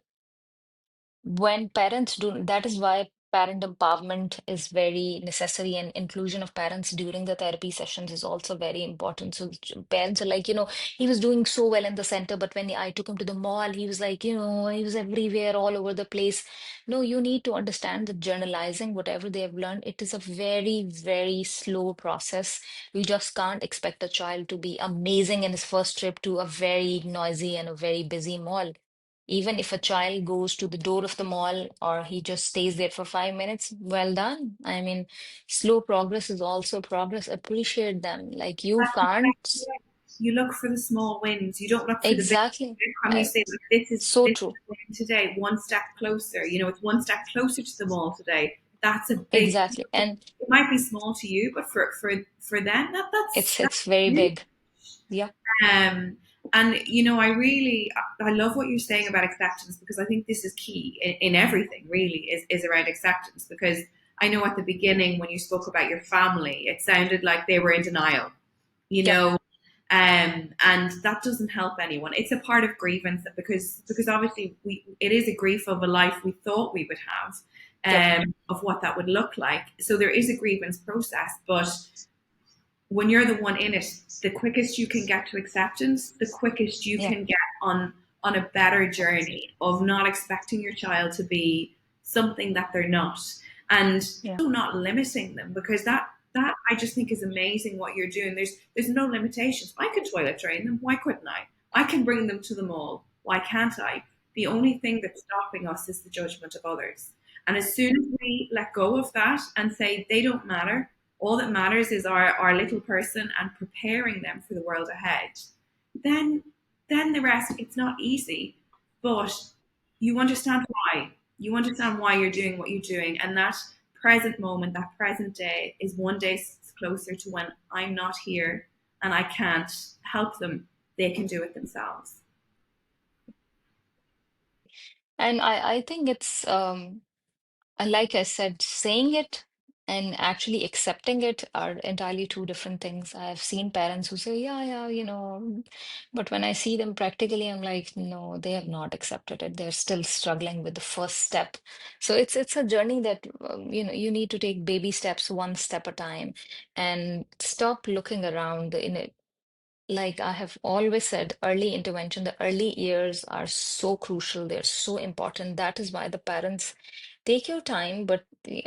when parents do, that is why parent empowerment is very necessary, and inclusion of parents during the therapy sessions is also very important. So parents are like, he was doing so well in the center, but when I took him to the mall, he was like, he was everywhere, all over the place. No, you need to understand that generalizing whatever they have learned, it is a very, very slow process. You just can't expect a child to be amazing in his first trip to a very noisy and a very busy mall. Even if a child goes to the door of the mall or he just stays there for 5 minutes, well done. I mean, slow progress is also progress. Appreciate them. Like you can't. You look for the small wins. You don't look for the big. Exactly. Every time you say, like, So this is true. a win today, one step closer. You know, it's one step closer to the mall today. That's a big. Exactly. And It might be small to you, but for them, that's it's very huge. big. Yeah. Um, and I love what you're saying about acceptance, because I think this is key in everything. Really, is around acceptance, because I know at the beginning when you spoke about your family, it sounded like they were in denial. You Yeah. know, and that doesn't help anyone. It's a part of grievance, because obviously it is a grief of a life we thought we would have, Yep. of what that would look like. So there is a grievance process, but when you're the one in it, the quickest you can get to acceptance, the quickest you Yeah. can get on a better journey of not expecting your child to be something that they're not, and Yeah. not limiting them, because that I just think is amazing what you're doing. There's no limitations. I can toilet train them. Why couldn't I? I can bring them to the mall. Why can't I? The only thing that's stopping us is the judgment of others. And as soon as we let go of that and say they don't matter, all that matters is our little person and preparing them for the world ahead, then the rest, it's not easy, but you understand why. You understand why you're doing what you're doing, and that present moment, that present day, is one day closer to when I'm not here and I can't help them. They can do it themselves. And I think it's like I said, saying it and actually accepting it are entirely two different things. I've seen parents who say, yeah, yeah, but when I see them practically, I'm like, no, they have not accepted it. They're still struggling with the first step. So it's a journey that you need to take baby steps, one step at a time, and stop looking around in it. Like I have always said, early intervention, the early years are so crucial. They're so important. That is why the parents take your time, but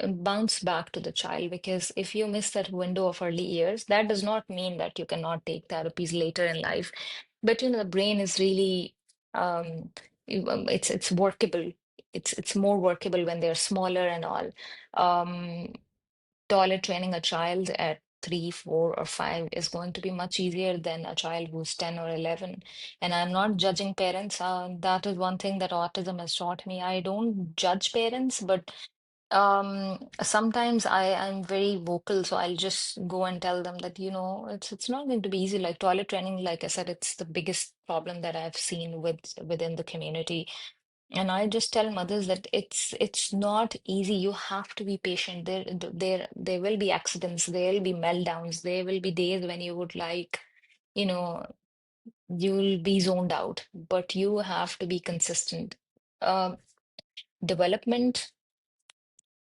bounce back to the child. Because if you miss that window of early years, that does not mean that you cannot take therapies later in life. But the brain is really it's workable. It's more workable when they're smaller and all. Um, Toilet training a child at 3, 4, or 5 is going to be much easier than a child who's 10 or 11. And I'm not judging parents. That is one thing that autism has taught me. I don't judge parents, but sometimes I'm very vocal, so I'll just go and tell them that, it's not going to be easy. Like toilet training, like I said, it's the biggest problem that I've seen within the community. And I just tell mothers that it's not easy. You have to be patient. There will be accidents, there will be meltdowns, there will be days when you would like, you know, you'll be zoned out, but you have to be consistent. Um, Development,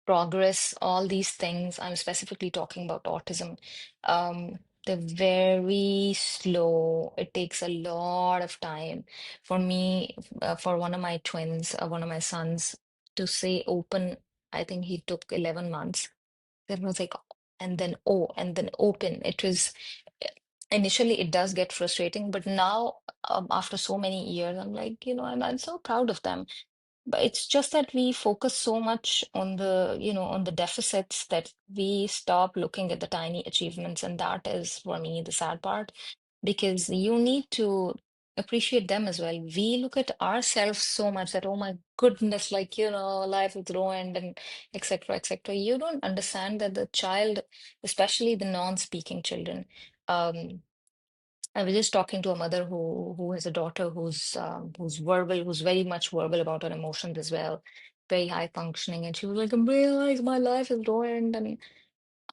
progress, all these things, I'm specifically talking about autism. Um, they're very slow. It takes a lot of time. For me, for one of my twins, one of my sons, to say open, I think he took 11 months. Then was like, and then oh, and then open. It was initially it does get frustrating, but now after so many years, I'm like, I'm so proud of them, but it's just that we focus so much on the deficits that we stop looking at the tiny achievements. And that is for me the sad part, because you need to appreciate them as well. We look at ourselves so much that, oh my goodness, like, life is ruined and etc., etc. You don't understand that the child, especially the non-speaking children, um, I was just talking to a mother who has a daughter who's verbal, who's very much verbal about her emotions as well, very high functioning, and she was like, "I realize my life is ruined." And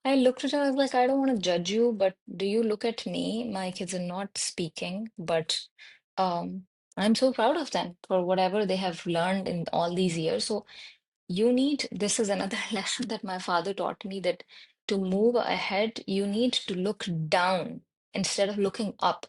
I looked at her, I was like, "I don't want to judge you, but do you look at me? My kids are not speaking, but um, I'm so proud of them for whatever they have learned in all these years." So this is another lesson that my father taught me, that to move ahead, you need to look down instead of looking up.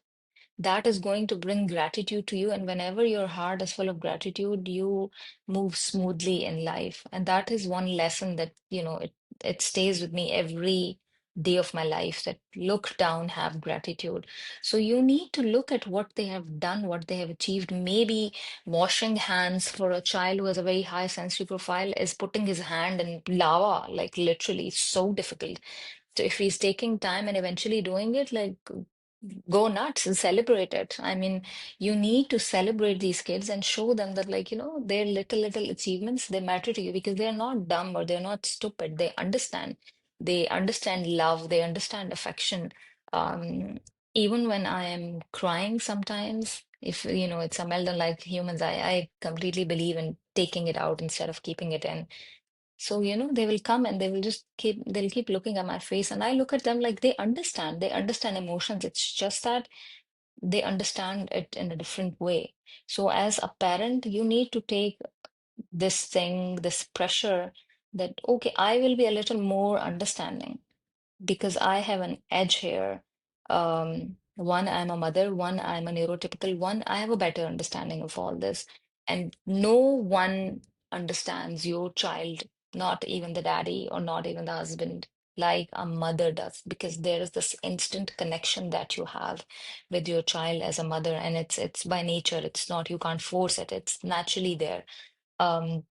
That is going to bring gratitude to you. And whenever your heart is full of gratitude, you move smoothly in life. And that is one lesson that, it stays with me every day of my life, that look down, have gratitude. So you need to look at what they have done, what they have achieved. Maybe washing hands for a child who has a very high sensory profile is putting his hand in lava, like literally, it's so difficult. So if he's taking time and eventually doing it, like go nuts and celebrate it. I mean, you need to celebrate these kids and show them that, like, their little achievements, they matter to you because they're not dumb or they're not stupid. They understand. They understand love, they understand affection. Um, Even when I am crying sometimes, if it's a meltdown like humans, I completely believe in taking it out instead of keeping it in. So, they will come and they'll keep looking at my face, and I look at them like they understand emotions. It's just that they understand it in a different way. So, as a parent, you need to take this thing, this pressure that, okay, I will be a little more understanding because I have an edge here. One, I'm a mother, one, I'm a neurotypical, one, I have a better understanding of all this. And no one understands your child, not even the daddy or not even the husband, like a mother does, because there is this instant connection that you have with your child as a mother, and it's by nature, it's not, you can't force it, it's naturally there. Um,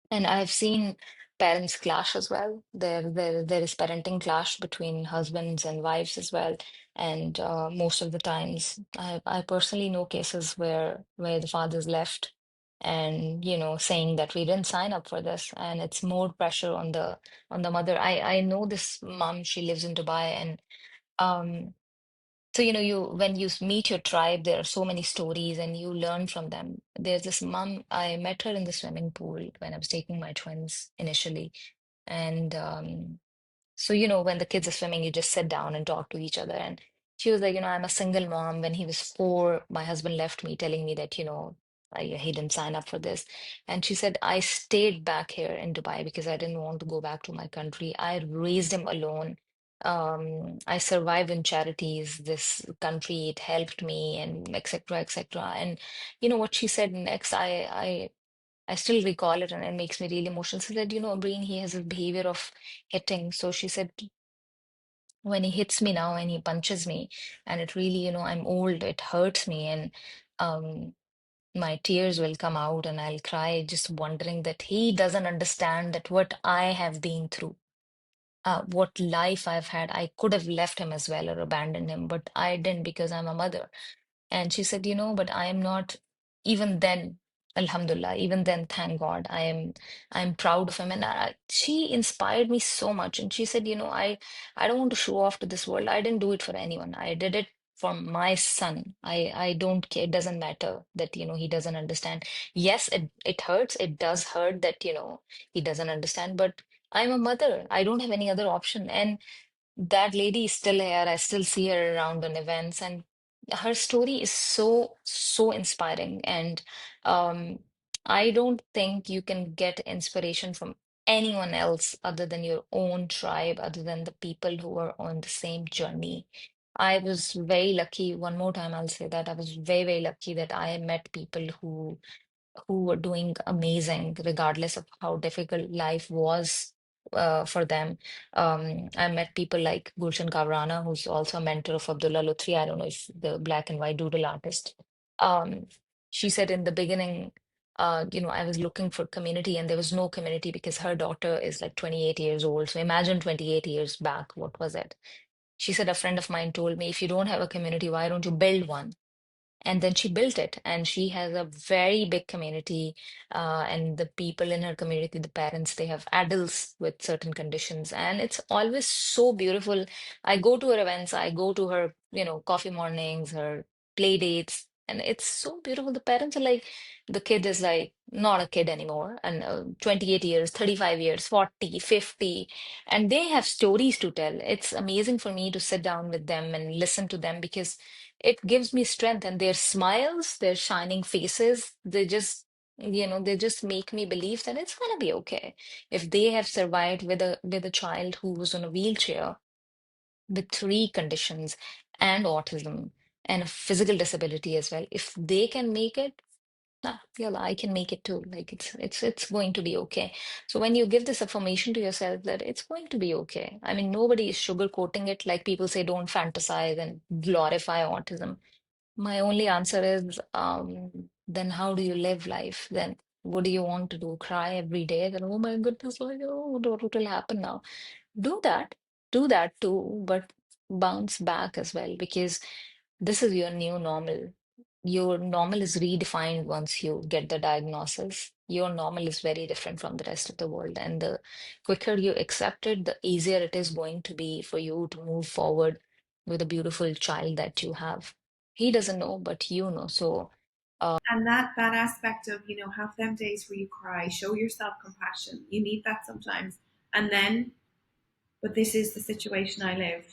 and I've seen parents clash as well. There is parenting clash between husbands and wives as well. And most of the times, I personally know cases where the father's left and saying that we didn't sign up for this, and it's more pressure on the mother. I know this mom, she lives in Dubai, and um so, you when you meet your tribe, there are so many stories and you learn from them. There's this mom, I met her in the swimming pool when I was taking my twins initially. And so, when the kids are swimming, you just sit down and talk to each other. And she was like, I'm a single mom. When he was 4, my husband left me, telling me that, he didn't sign up for this. And she said, I stayed back here in Dubai because I didn't want to go back to my country. I raised him alone. I survived in charities. This country, it helped me, and et cetera, et cetera. And what she said next, I still recall it, and it makes me really emotional. She said, Ambreen, he has a behavior of hitting. So she said, when he hits me now and he punches me, and it really, I'm old, it hurts me, and um, my tears will come out and I'll cry, just wondering that he doesn't understand that what I have been through, what life I've had. I could have left him as well or abandoned him, but I didn't because I'm a mother. And she said, but I am not, even then, Alhamdulillah, even then, thank God, I'm proud of him. And she inspired me so much. And she said, I don't want to show off to this world. I didn't do it for anyone. I did it for my son. I don't care. It doesn't matter that, he doesn't understand. Yes, it hurts. It does hurt that, he doesn't understand, but I'm a mother. I don't have any other option. And that lady is still here. I still see her around on events, and her story is so inspiring. And um, I don't think you can get inspiration from anyone else other than your own tribe, other than the people who are on the same journey. I was very lucky. One more time, I'll say that I was very lucky that I met people who were doing amazing, regardless of how difficult life was for them. I met people like Gulshan Kavrana, who's also a mentor of Abdullah Luthri. I don't know if the black and white doodle artist. Um, she said in the beginning, I was looking for community and there was no community because her daughter is like 28 years old. So imagine 28 years back, what was it? She said, a friend of mine told me, if you don't have a community, why don't you build one? And then she built it, and she has a very big community. And the people in her community, the parents, they have adults with certain conditions, and it's always so beautiful. I go to her events, I go to her, coffee mornings, her play dates, and it's so beautiful. The parents are like, the kid is like not a kid anymore, and 28 years, 35 years, 40, 50, and they have stories to tell. It's amazing for me to sit down with them and listen to them because it gives me strength, and their smiles, their shining faces, they just make me believe that it's going to be okay. If they have survived with a child who was on a wheelchair with 3 conditions and autism and a physical disability as well, if they can make it, ah, yeah, I can make it too. Like it's going to be okay. So when you give this affirmation to yourself that it's going to be okay. I mean, nobody is sugarcoating it. Like people say, don't fantasize and glorify autism. My only answer is, then how do you live life? Then what do you want to do? Cry every day? Then, oh my goodness, like, oh, what will happen now? Do that, do that too, but bounce back as well because this is your new normal. Your normal is redefined once you get the diagnosis. Your normal is very different from the rest of the world. And the quicker you accept it, the easier it is going to be for you to move forward with a beautiful child that you have. He doesn't know, but you know. So, And that aspect of, have them days where you cry, show yourself compassion. You need that sometimes. And then, but this is the situation I live.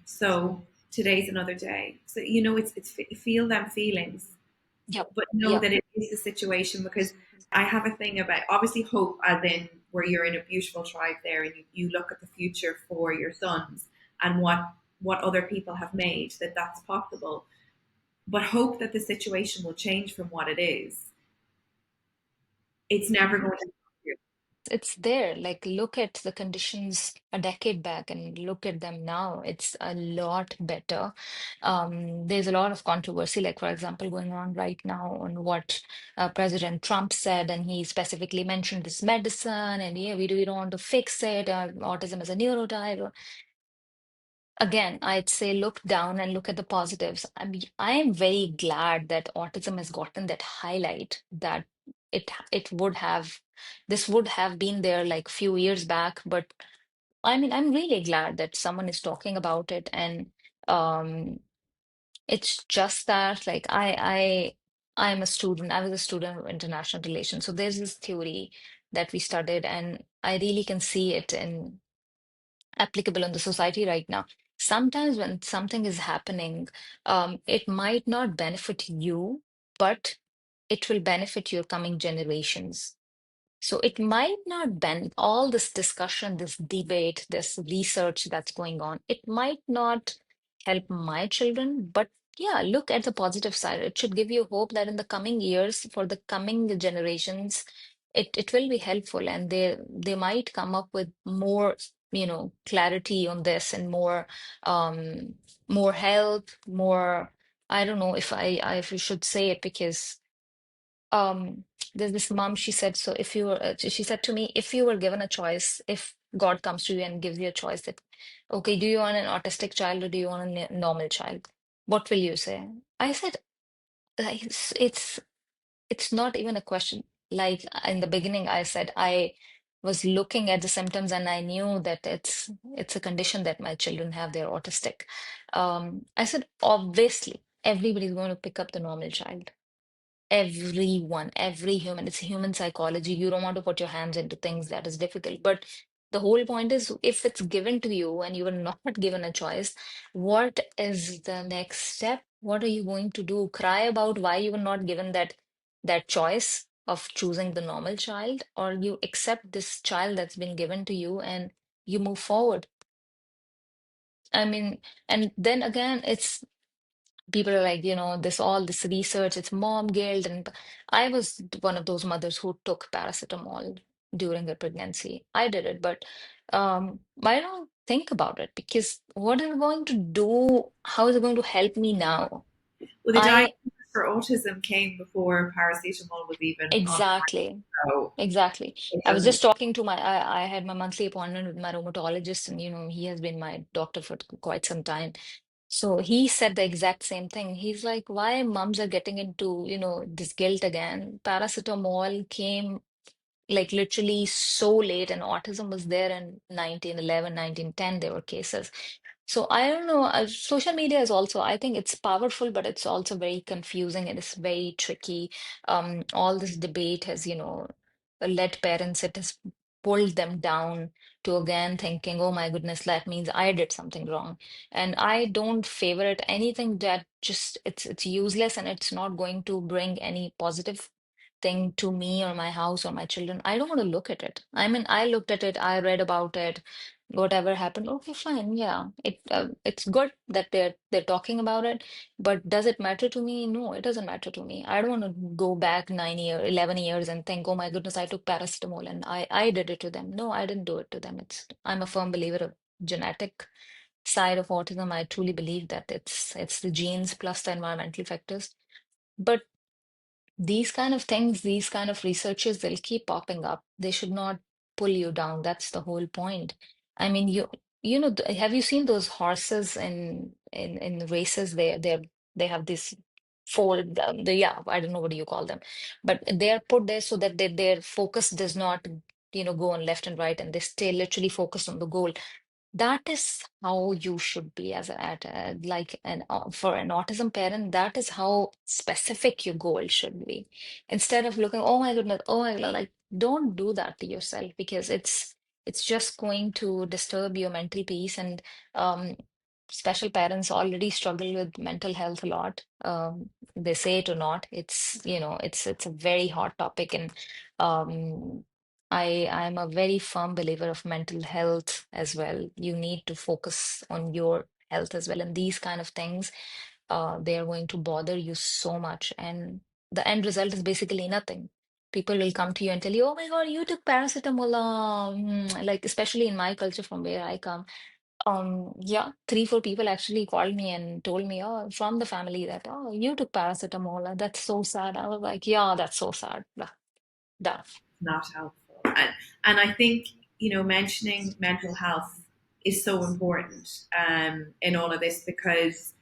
So today's another day. So it's feel them feelings, yep, but know yep. that it is the situation, because I have a thing about obviously hope, as in where you're in a beautiful tribe there and you look at the future for your sons and what other people have made, that's possible. But hope that the situation will change from what it is. It's never going to. It's there. Like, look at the conditions a decade back and look at them now. It's a lot better. There's a lot of controversy, like, for example, going on right now on what President Trump said, and he specifically mentioned this medicine, and yeah, we don't want to fix it. Autism is a neurotype. Again, I'd say look down and look at the positives. I am very glad that autism has gotten that highlight that it would have this would have been there like few years back, but I mean, I'm really glad that someone is talking about it, and um, it's just that like I'm a student. I was a student of international relations, so there's this theory that we studied, and I really can see it in applicable in the society right now. Sometimes when something is happening, it might not benefit you, but it will benefit your coming generations. So it might not bend all this discussion, this debate, this research that's going on. It might not help my children, but yeah, look at the positive side. It should give you hope that in the coming years, for the coming generations, it will be helpful, and they might come up with more, clarity on this and um more help, more. I don't know if if you should say it because um there's this mom, she said, so if you were she said to me, if you were given a choice, if God comes to you and gives you a choice that, okay, do you want an autistic child or do you want a normal child, what will you say? I said, like, it's not even a question. Like in the beginning I said, I was looking at the symptoms and I knew that it's a condition that my children have, they're autistic. I said, obviously everybody's going to pick up the normal child. Everyone, every human, it's human psychology. You don't want to put your hands into things that is difficult. But the whole point is, if it's given to you and you were not given a choice, what is the next step? What are you going to do? Cry about why you were not given that choice of choosing the normal child, or you accept this child that's been given to you and you move forward. I mean, and then again, it's people are like, this all this research, it's mom guilt. And I was one of those mothers who took paracetamol during her pregnancy. I did it, but I don't think about it because what is it going to do? How is it going to help me now? Well, the I diagnosis for autism came before paracetamol was even on. exactly. So Exactly. it I was doesn't. just talking to I had my monthly appointment with my rheumatologist, and he has been my doctor for quite some time. So he said the exact same thing. He's like, why moms are getting into, this guilt again? Paracetamol came like literally so late, and autism was there in 1911, 1910, there were cases. So I don't know. Social media is also, I think it's powerful, but it's also very confusing and it's very tricky. All this debate has, led parents, it has pulled them down to again thinking, oh my goodness, that means I did something wrong. And I don't favor it. Anything that just it's useless and it's not going to bring any positive thing to me or my house or my children. I don't want to look at it. I mean, I looked at it, I read about it. whatever happened, okay, fine, yeah. It's good that they're talking about it, but does it matter to me? No, it doesn't matter to me. I don't want to go back 9 years, 11 years and think, oh my goodness, I took paracetamol and I did it to them. No, I didn't do it to them. I'm a firm believer of genetic side of autism. I truly believe that it's the genes plus the environmental factors. But these kind of things, these kind of researches, they'll keep popping up. They should not pull you down. That's the whole point. I mean, you know, have you seen those horses in races? They have this fold, yeah, I don't know what do you call them, but they are put there so that their focus does not, go on left and right, and they stay literally focused on the goal. That is how you should be as like an for an autism parent. That is how specific your goal should be. Instead of looking, oh my goodness, oh my God, like don't do that to yourself, because it's just going to disturb your mental peace. And um, special parents already struggle with mental health a lot. They say it or not, it's a very hot topic. And um, I'm a very firm believer of mental health as well. You need to focus on your health as well. And these kind of things, they are going to bother you so much. And the end result is basically nothing. People will come to you and tell you, oh my God, you took paracetamol. Like, especially in my culture from where I come. Yeah, three, four people actually called me and told me, oh, from the family that, oh, you took paracetamol. That's so sad. I was like, yeah, that's so sad. Done. Not helpful. And I think, mentioning mental health is so important in all of this because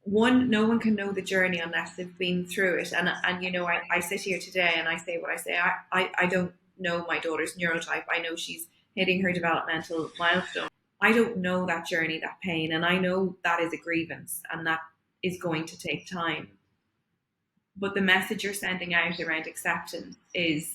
one, no one can know the journey unless they've been through it. And I sit here today and I say what I say. I don't know my daughter's neurotype. I know she's hitting her developmental milestone. I don't know that journey, that pain, and I know that is a grievance and that is going to take time. But the message you're sending out around acceptance is,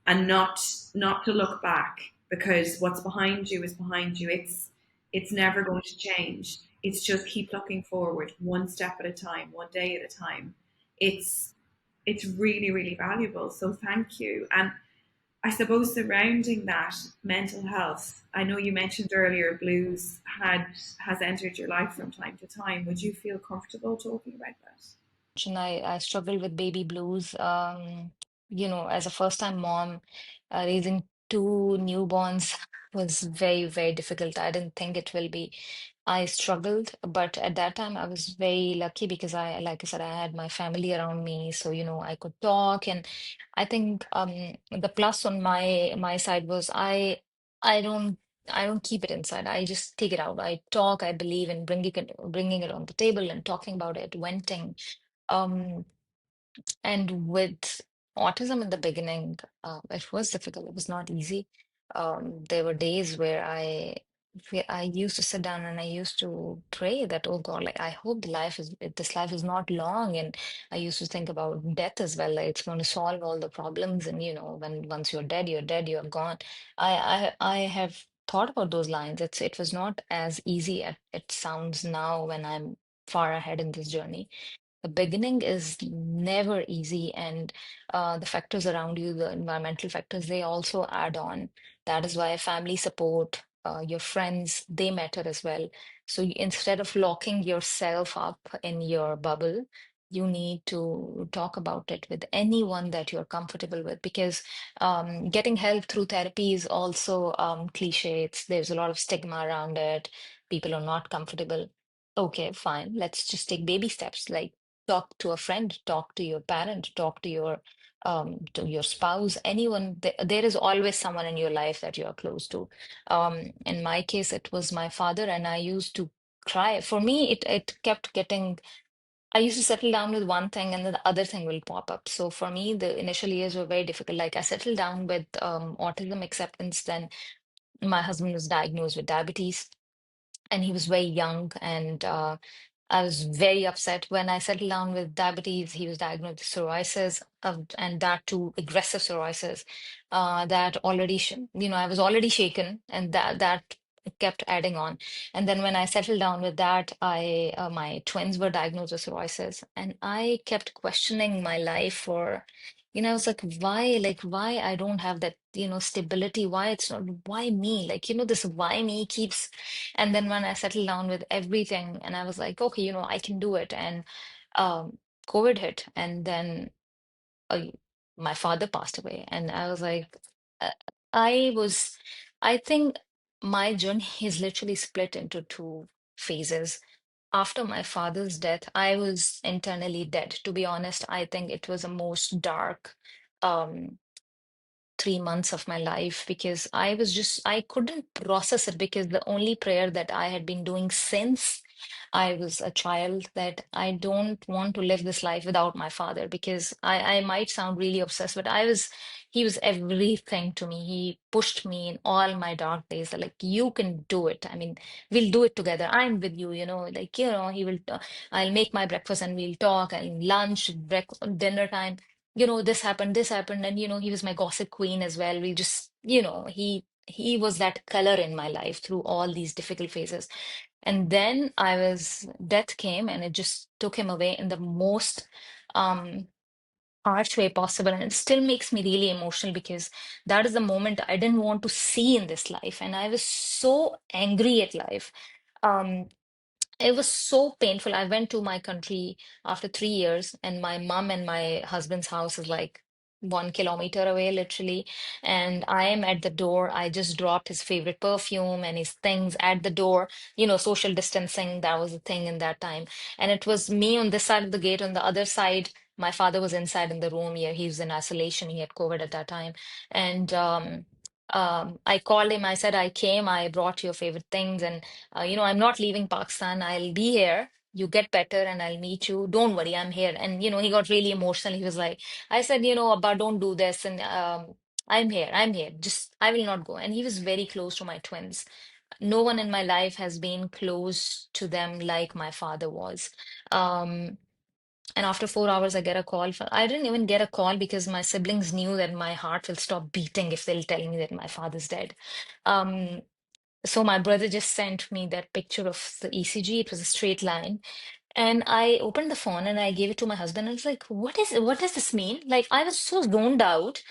and not to look back, because what's behind you is behind you. It's never going to change. It's just keep looking forward, one step at a time, one day at a time. It's really, really valuable, so thank you. And I suppose surrounding that, mental health, I know you mentioned earlier blues has entered your life from time to time. Would you feel comfortable talking about that? And I struggled with baby blues. As a first-time mom, raising two newborns was very, very difficult. I didn't think it will be. I struggled, but at that time I was very lucky because like I said, I had my family around me, so I could talk. And I think the plus on my side was I don't. I don't keep it inside. I just take it out. I talk. I believe in bringing it on the table and talking about it, venting. Um, and with autism in the beginning, it was difficult. It was not easy. There were days where I used to sit down and I used to pray that, oh God, like I hope this life is not long. And I used to think about death as well. Like it's going to solve all the problems. And when once you're dead, you're gone. I have thought about those lines. It was not as easy as it sounds now when I'm far ahead in this journey. The beginning is never easy, and the factors around you, the environmental factors, they also add on. That is why family support, your friends, they matter as well. So instead of locking yourself up in your bubble, you need to talk about it with anyone that you're comfortable with, because getting help through therapy is also cliche. There's a lot of stigma around it. People are not comfortable. Okay, fine. Let's just take baby steps. Like talk to a friend, talk to your parent, talk to your spouse, anyone. There is always someone in your life that you are close to. In my case, it was my father, and I used to cry. For me, it kept getting. I used to settle down with one thing, and then the other thing will pop up. So for me, the initial years were very difficult. Like I settled down with autism acceptance, then my husband was diagnosed with diabetes, and he was very young, and I was very upset when I settled down with diabetes. He was diagnosed with psoriasis, and that too aggressive psoriasis. That already, I was already shaken, and that kept adding on. And then when I settled down with that, I my twins were diagnosed with psoriasis, and I kept questioning my life for I was like, why I don't have that, stability? Why it's not, why me? Like, this why me keeps, and then when I settled down with everything and I was like, okay, I can do it. And COVID hit, and then uh, my father passed away, and I was like, uh, I was, I think my journey is literally split into two phases. After my father's death, I was internally dead. To be honest, I think it was the most dark. Um, 3 months of my life because I couldn't process it because the only prayer that I had been doing since I was a child that I don't want to live this life without my father because I might sound really obsessed, but he was everything to me. He pushed me in all my dark days. Like, you can do it. I mean, we'll do it together. I'm with you, like, I'll make my breakfast and we'll talk and lunch, dinner time, this happened, and he was my gossip queen as well. We just, he was that color in my life through all these difficult phases. And then death came and it just took him away in the most um harsh way possible. And it still makes me really emotional because that is the moment I didn't want to see in this life. And I was so angry at life. Um, it was so painful. I went to my country after 3 years, and my mom and my husband's house is like 1 kilometer away, literally. And I am at the door. I just dropped his favorite perfume and his things at the door. Social distancing, that was a thing in that time. And it was me on this side of the gate. On the other side, my father was inside in the room. Yeah, he was in isolation. He had COVID at that time. And I called him. I said, I came, I brought your favorite things. And I'm not leaving Pakistan. I'll be here. You get better and I'll meet you. Don't worry, I'm here. And, he got really emotional. He was like, I said, Abba, don't do this. And I'm here. I'm here. Just, I will not go. And he was very close to my twins. No one in my life has been close to them like my father was. Um, and after 4 hours, I get a call. I didn't even get a call because my siblings knew that my heart will stop beating if they'll tell me that my father's dead. Um, so my brother just sent me that picture of the ECG. It was a straight line. And I opened the phone and I gave it to my husband. I was like, what does this mean? Like, I was so zoned out.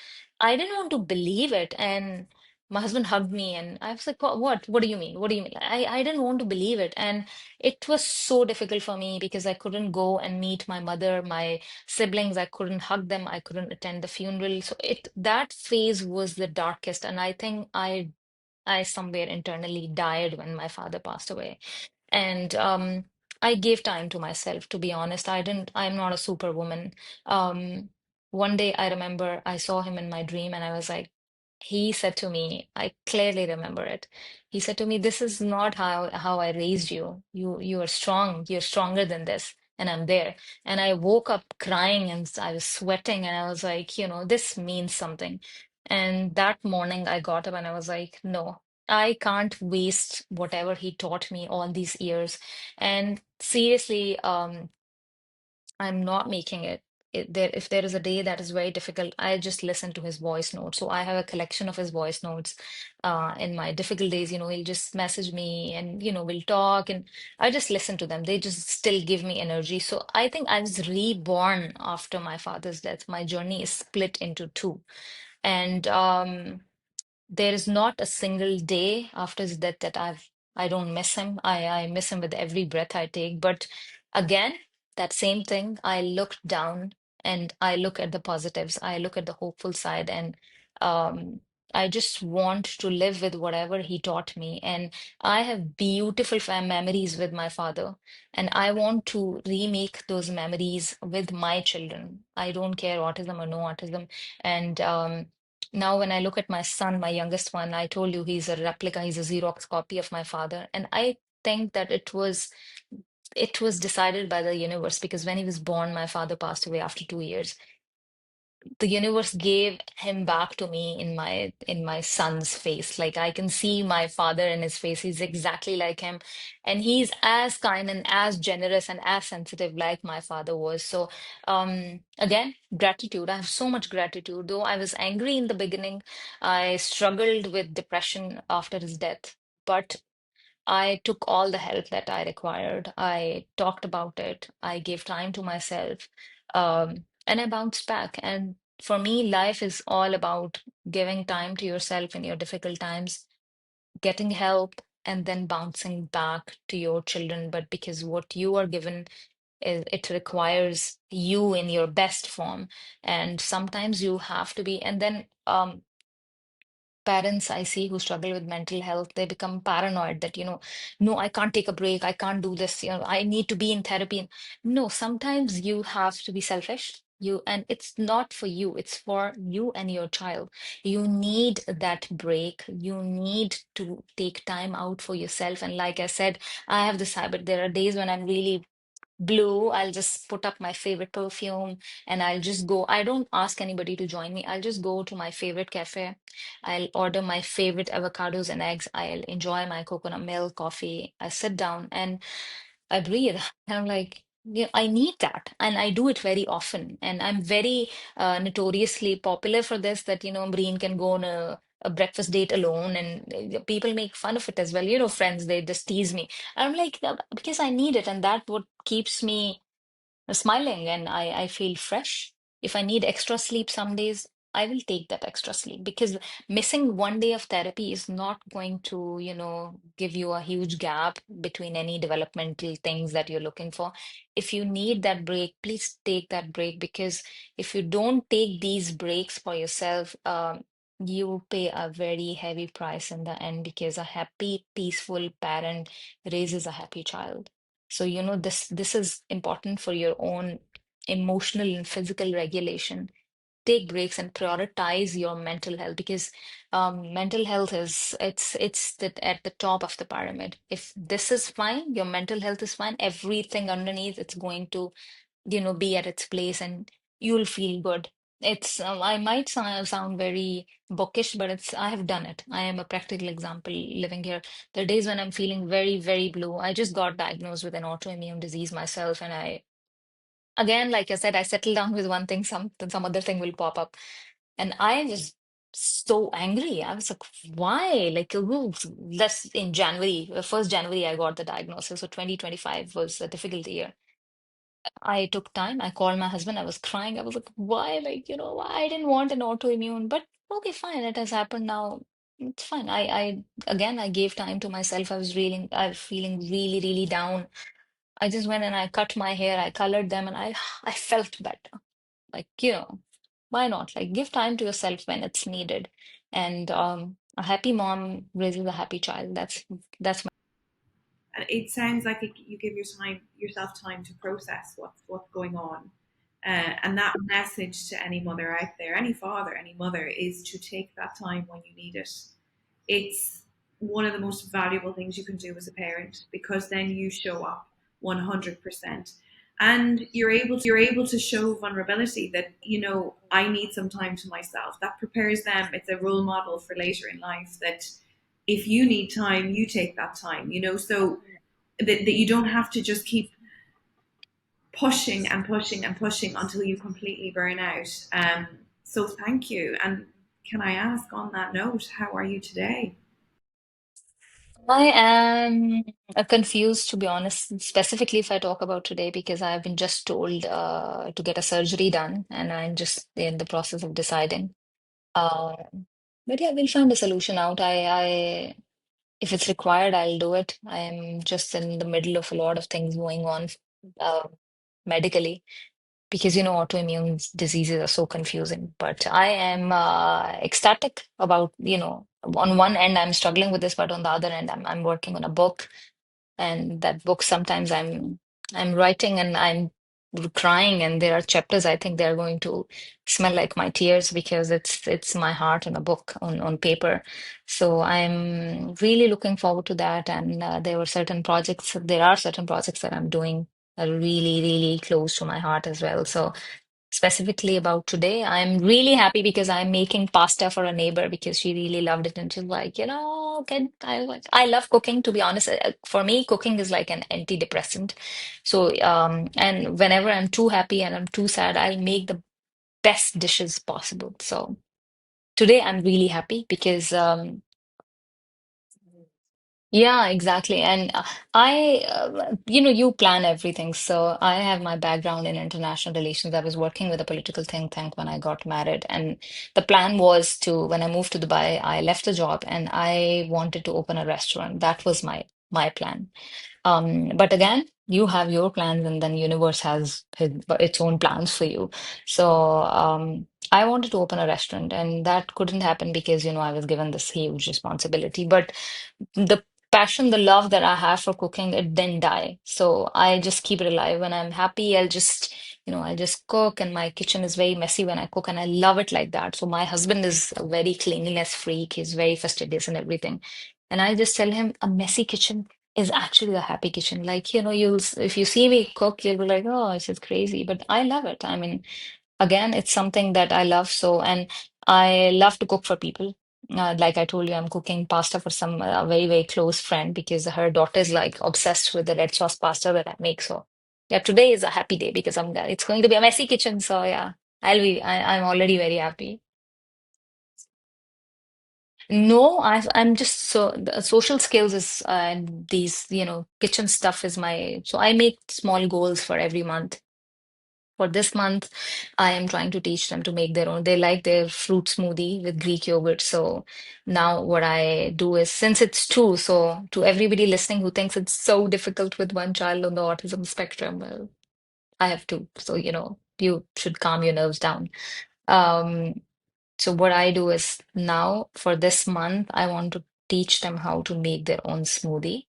I didn't want to believe it. And my husband hugged me and I was like, what do you mean? What do you mean? I didn't want to believe it. And it was so difficult for me because I couldn't go and meet my mother, my siblings. I couldn't hug them. I couldn't attend the funeral. So that phase was the darkest. And I think I somewhere internally died when my father passed away. And I gave time to myself, to be honest. I'm not a superwoman. Um, One day I remember I saw him in my dream and I was like, he said to me, I clearly remember it. He said to me, this is not how I raised you. You are strong. You're stronger than this. And I'm there. And I woke up crying and I was sweating and I was like, this means something. And that morning I got up and I was like, no. I can't waste whatever he taught me all these years. And seriously, I'm not making it. If there is a day that is very difficult, I just listen to his voice notes. So I have a collection of his voice notes. In my difficult days, he'll just message me and, we'll talk and I just listen to them. They just still give me energy. So I think I was reborn after my father's death. My journey is split into two. And there is not a single day after his death that I don't miss him. I miss him with every breath I take. But again, that same thing, I look down and I look at the positives. I look at the hopeful side and um I just want to live with whatever he taught me. And I have beautiful memories with my father. And I want to remake those memories with my children. I don't care autism or no autism. And now, when I look at my son, my youngest one, I told you he's a replica, he's a Xerox copy of my father. And I think that it was decided by the universe because when he was born, my father passed away after 2 years. The universe gave him back to me in my son's face. Like I can see my father in his face. He's exactly like him. And he's as kind and as generous and as sensitive like my father was. So again, gratitude. I have so much gratitude. Though I was angry in the beginning, I struggled with depression after his death. But I took all the help that I required. I talked about it. I gave time to myself. And I bounced back. And For me, life is all about giving time to yourself in your difficult times, getting help, and then bouncing back to your children. But because what you are given is, it requires you in your best form, and sometimes you have to be. And then parents I see who struggle with mental health, they become paranoid that, no, I can't take a break. I can't do this. I need to be in therapy. And no, sometimes you have to be selfish. And it's not for you, it's for you and your child. You need that break. You need to take time out for yourself. And like I said, I have this habit. There are days when I'm really blue, I'll just put up my favorite perfume and I'll just go. I don't ask anybody to join me. I'll just go to my favorite cafe. I'll order my favorite avocados and eggs. I'll enjoy my coconut milk coffee. I sit down and I breathe. And I'm like, yeah, I need that. And I do it very often. And I'm very notoriously popular for this that, Ambreen can go on a breakfast date alone. And people make fun of it as well. Friends, they just tease me. I'm like, because I need it. And that what keeps me smiling and I feel fresh. If I need extra sleep some days, I will take that extra sleep because missing one day of therapy is not going to, give you a huge gap between any developmental things that you're looking for. If you need that break, please take that break because if you don't take these breaks for yourself, you pay a very heavy price in the end because a happy, peaceful parent raises a happy child. So, this is important for your own emotional and physical regulation. Take breaks and prioritize your mental health because mental health is at the top of the pyramid. If this is fine, your mental health is fine, everything underneath it's going to be at its place and you'll feel good. I might sound very bookish, but I have done it. I am a practical example living here. There are days when I'm feeling very, very blue. I just got diagnosed with an autoimmune disease myself, and again, like I said, I settle down with one thing, some other thing will pop up. And I was so angry. I was like, why? Like, that's in January, 1st January, I got the diagnosis. So 2025 was a difficult year. I took time. I called my husband. I was crying. I was like, why? Like, why I didn't want an autoimmune, but okay, fine. It has happened now. It's fine. Again, I gave time to myself. I was feeling really, really down. I just went and I cut my hair. I colored them and I felt better. Like, why not? Like, give time to yourself when it's needed. And a happy mom raises a happy child. That's And it sounds like you give yourself time to process what's going on. And that message to any mother out there, any father, any mother, is to take that time when you need it. It's one of the most valuable things you can do as a parent because then you show up 100%, and you're able to show vulnerability that I need some time to myself. That prepares them. It's a role model for later in life that if you need time, you take that time. So that you don't have to just keep pushing and pushing and pushing until you completely burn out. So thank you. And can I ask on that note, how are you today? I am confused, to be honest, specifically if I talk about today, because I've been just told to get a surgery done, and I'm just in the process of deciding. Uh, but yeah, we'll find a solution out. If it's required, I'll do it. I am just in the middle of a lot of things going on uh, medically because autoimmune diseases are so confusing. But I am ecstatic about on one end I'm struggling with this, but on the other end I'm working on a book, and that book sometimes I'm writing and I'm crying, and there are chapters I think they're going to smell like my tears because it's my heart on a book on paper. So I'm really looking forward to that, and there are certain projects that I'm doing are really, really close to my heart as well. So specifically about today, I'm really happy because I'm making pasta for a neighbor because she really loved it, and she's like, can I love cooking, to be honest. For me, cooking is like an antidepressant. So and whenever I'm too happy and I'm too sad, I'll make the best dishes possible. So today I'm really happy because Yeah, exactly. And you plan everything. So I have my background in international relations. I was working with a political think tank when I got married. And the plan was to, when I moved to Dubai, I left the job and I wanted to open a restaurant. That was my plan. But again, you have your plans, and then universe has its own plans for you. So I wanted to open a restaurant, and that couldn't happen because, I was given this huge responsibility. But the passion, the love that I have for cooking, it didn't die. So I just keep it alive. When I'm happy, I'll just cook, and my kitchen is very messy when I cook, and I love it like that. So my husband is a very cleanliness freak. He's very fastidious and everything. And I just tell him a messy kitchen is actually a happy kitchen. Like, if you see me cook, you'll be like, oh, this is crazy. But I love it. I mean, again, it's something that I love. So, and I love to cook for people. Like I told you, I'm cooking pasta for some very, very close friend because her daughter is like obsessed with the red sauce pasta that I make. So, yeah, today is a happy day because it's going to be a messy kitchen. So, yeah, I'm already very happy. No, I'm just so the social skills is and these, kitchen stuff is so I make small goals for every month. For this month, I am trying to teach them to make their own. They like their fruit smoothie with Greek yogurt. So now what I do is, since it's two, so to everybody listening who thinks it's so difficult with one child on the autism spectrum, well, I have two. So, you should calm your nerves down. Um, so what I do is now for this month, I want to teach them how to make their own smoothie.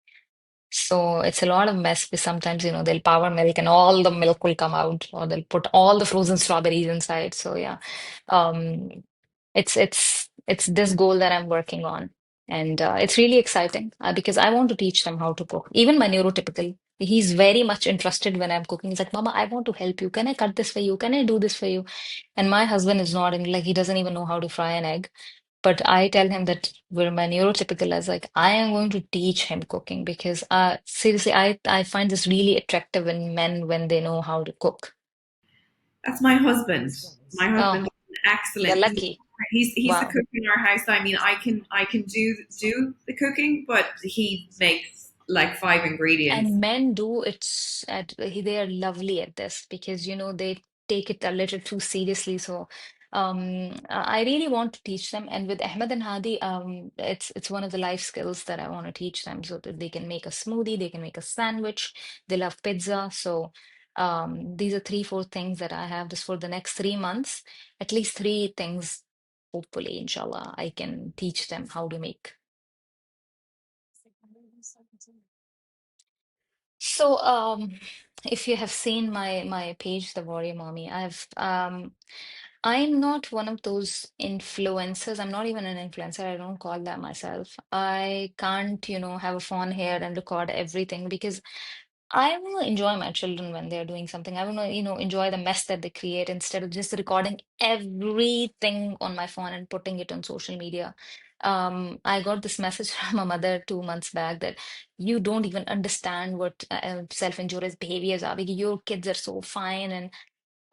So it's a lot of mess because sometimes, they'll power milk and all the milk will come out, or they'll put all the frozen strawberries inside. So yeah, um, it's this goal that I'm working on, and it's really exciting because I want to teach them how to cook. Even my neurotypical, he's very much interested when I'm cooking. He's like, Mama, I want to help you. Can I cut this for you? Can I do this for you? And my husband is not, and like he doesn't even know how to fry an egg. But I tell him that we're my neurotypical as like I am going to teach him cooking because seriously I find this really attractive in men when they know how to cook. That's my husband. My Oh, husband is you're excellent. lucky. He's the Wow. cook in our house. I mean, I can do the cooking, but he makes like five ingredients. And men do they are lovely at this because they take it a little too seriously. So I really want to teach them. And with Ahmed and Hadi, it's one of the life skills that I want to teach them so that they can make a smoothie, they can make a sandwich, they love pizza. So these are three, four things that I have just for the next 3 months, at least three things, hopefully, inshallah, I can teach them how to make. So, if you have seen my page, The Warrior Mommy, I'm not one of those influencers. I'm not even an influencer. I don't call that myself. I can't, have a phone here and record everything because I want to enjoy my children when they're doing something. I want to, enjoy the mess that they create instead of just recording everything on my phone and putting it on social media. I got this message from a mother 2 months back that you don't even understand what self-injurious behaviors are because your kids are so fine. And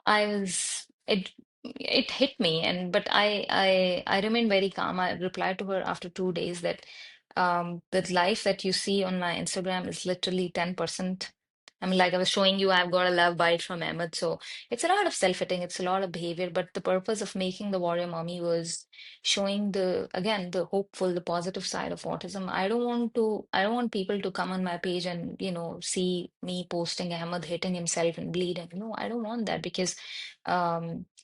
I was it hit me, and but I remained very calm. I replied to her after 2 days that the life that you see on my Instagram is literally 10%. I mean, like I was showing you, I've got a love bite from Ahmed. So it's a lot of self-hitting, it's a lot of behavior. But the purpose of making the Warrior Mommy was showing again, the hopeful, the positive side of autism. I don't want people to come on my page and, see me posting Ahmed hitting himself and bleeding. No, I don't want that because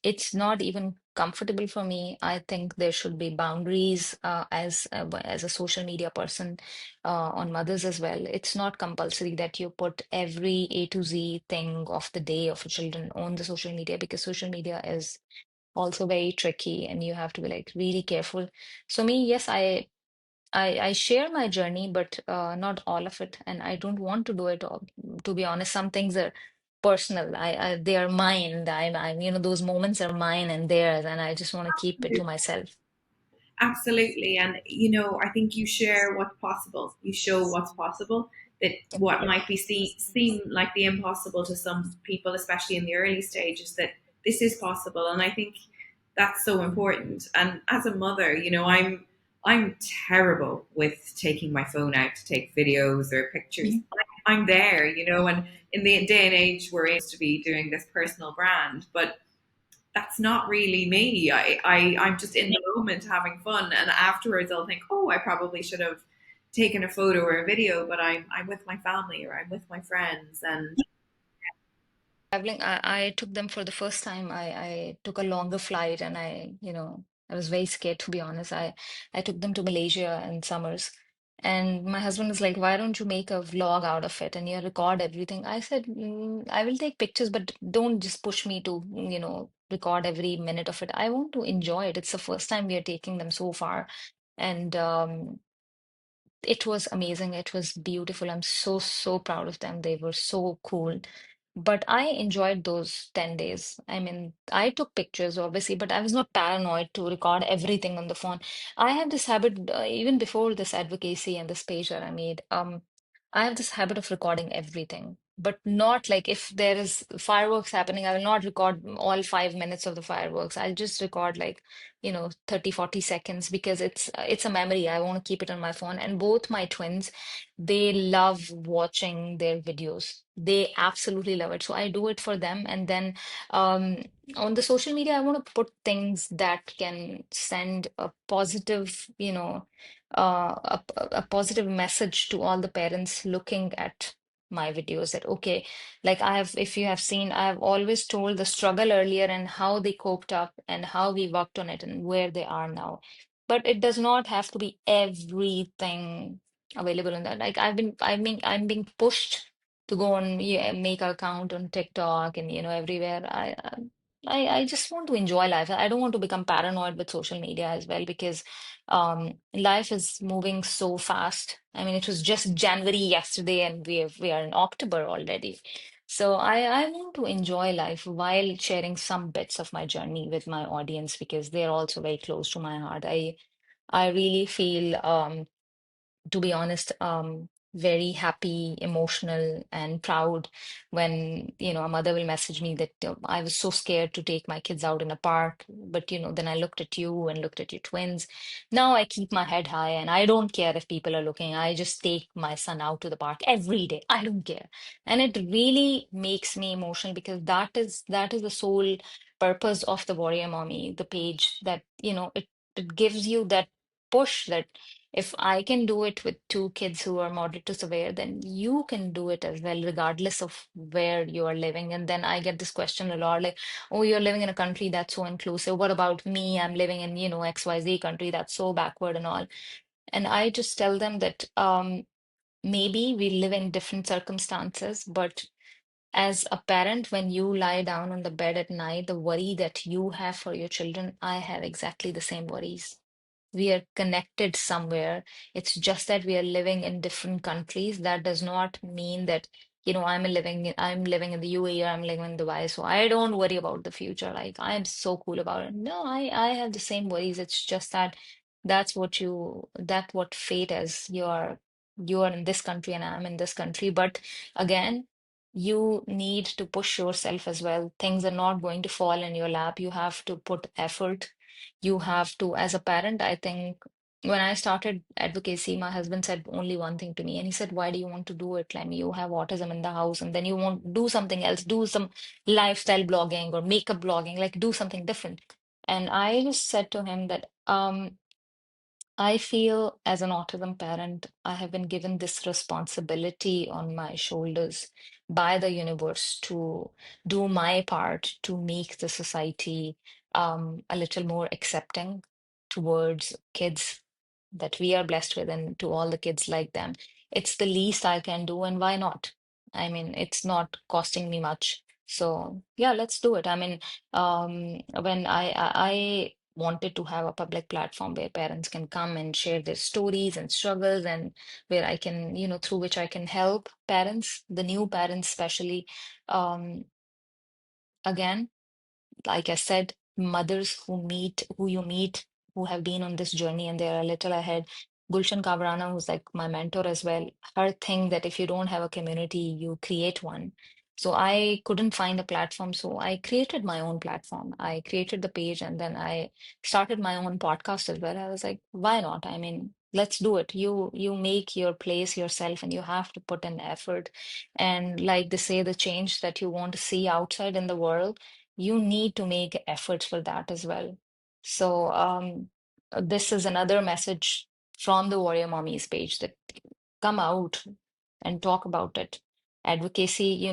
it's not even comfortable for me. I think there should be boundaries as a social media person on mothers as well. It's not compulsory that you put every A to Z thing of the day of your children on the social media because social media is also very tricky and you have to be like really careful. So me, yes, I share my journey, but not all of it, and I don't want to do it all. To be honest, some things are personal. They are mine. Those moments are mine and theirs, and I just want to keep it to myself. Absolutely. And, I think you share what's possible. You show what's possible, that what might be seem like the impossible to some people, especially in the early stages, that this is possible. And I think that's so important. And as a mother, I'm terrible with taking my phone out to take videos or pictures. Mhm. I'm there, and in the day and age we're in to be doing this personal brand, but that's not really me. I'm just in the moment having fun, and afterwards I'll think, oh, I probably should have taken a photo or a video, but I'm with my family or I'm with my friends, and Traveling, I took them for the first time. I took a longer flight and I was very scared to be honest. I took them to Malaysia in summers. And my husband was like, why don't you make a vlog out of it and you record everything? I said, I will take pictures, but don't just push me to, record every minute of it. I want to enjoy it. It's the first time we are taking them so far. And it was amazing. It was beautiful. I'm so, so proud of them. They were so cool. But I enjoyed those 10 days. I mean, I took pictures, obviously, but I was not paranoid to record everything on the phone. I have this habit, even before this advocacy and this page that I made, I have this habit of recording everything, but not like if there is fireworks happening, I will not record all 5 minutes of the fireworks. I'll just record like, 30, 40 seconds because it's a memory. I want to keep it on my phone. And both my twins, they love watching their videos. They absolutely love it. So I do it for them. And then um, on the social media, I want to put things that can send a positive, a positive message to all the parents looking at my videos that, okay, like if you have seen, I have always told the struggle earlier and how they coped up and how we worked on it and where they are now. But it does not have to be everything available in that. Like I'm being pushed to go on, yeah, make an account on TikTok and everywhere. I just want to enjoy life. I don't want to become paranoid with social media as well because life is moving so fast. I mean, it was just January yesterday and we are in October already. So I want to enjoy life while sharing some bits of my journey with my audience because they're also very close to my heart. I really feel to be honest, very happy, emotional, and proud when, a mother will message me that I was so scared to take my kids out in a park. But, then I looked at you and looked at your twins. Now I keep my head high and I don't care if people are looking. I just take my son out to the park every day. I don't care. And it really makes me emotional because that is the sole purpose of the Warrior Mommy, the page that, it gives you that push that if I can do it with two kids who are moderate to severe, then you can do it as well, regardless of where you are living. And then I get this question a lot like, oh, you're living in a country that's so inclusive. What about me? I'm living in, XYZ country that's so backward and all. And I just tell them that maybe we live in different circumstances, but as a parent, when you lie down on the bed at night, the worry that you have for your children, I have exactly the same worries. We are connected somewhere. It's just that we are living in different countries. That does not mean that, I'm living in the UAE or I'm living in Dubai, so I don't worry about the future. Like I'm so cool about it. No, I have the same worries. It's just that that's what fate is. You are in this country and I'm in this country. But again, you need to push yourself as well. Things are not going to fall in your lap. You have to put effort. You have to, as a parent, I think when I started advocacy, my husband said only one thing to me, and he said, why do you want to do it? Like, you have autism in the house, and then you want to do something else, do some lifestyle blogging or makeup blogging, like do something different. And I just said to him that I feel as an autism parent, I have been given this responsibility on my shoulders by the universe to do my part to make the society a little more accepting towards kids that we are blessed with and to all the kids like them. It's the least I can do, and why not? I mean, it's not costing me much. So yeah, let's do it. I mean, when I wanted to have a public platform where parents can come and share their stories and struggles and where I can, through which I can help parents, the new parents especially. Um, again, like I said, mothers who you meet, who have been on this journey and they're a little ahead. Gulshan Kavrana, who's like my mentor as well, her thing that if you don't have a community, you create one. So I couldn't find a platform. So I created my own platform. I created the page and then I started my own podcast as well. I was like, why not? I mean, let's do it. You make your place yourself and you have to put in effort. And like they say, the change that you want to see outside in the world, you need to make efforts for that as well. So this is another message from the Warrior Mommies page that come out and talk about it. Advocacy,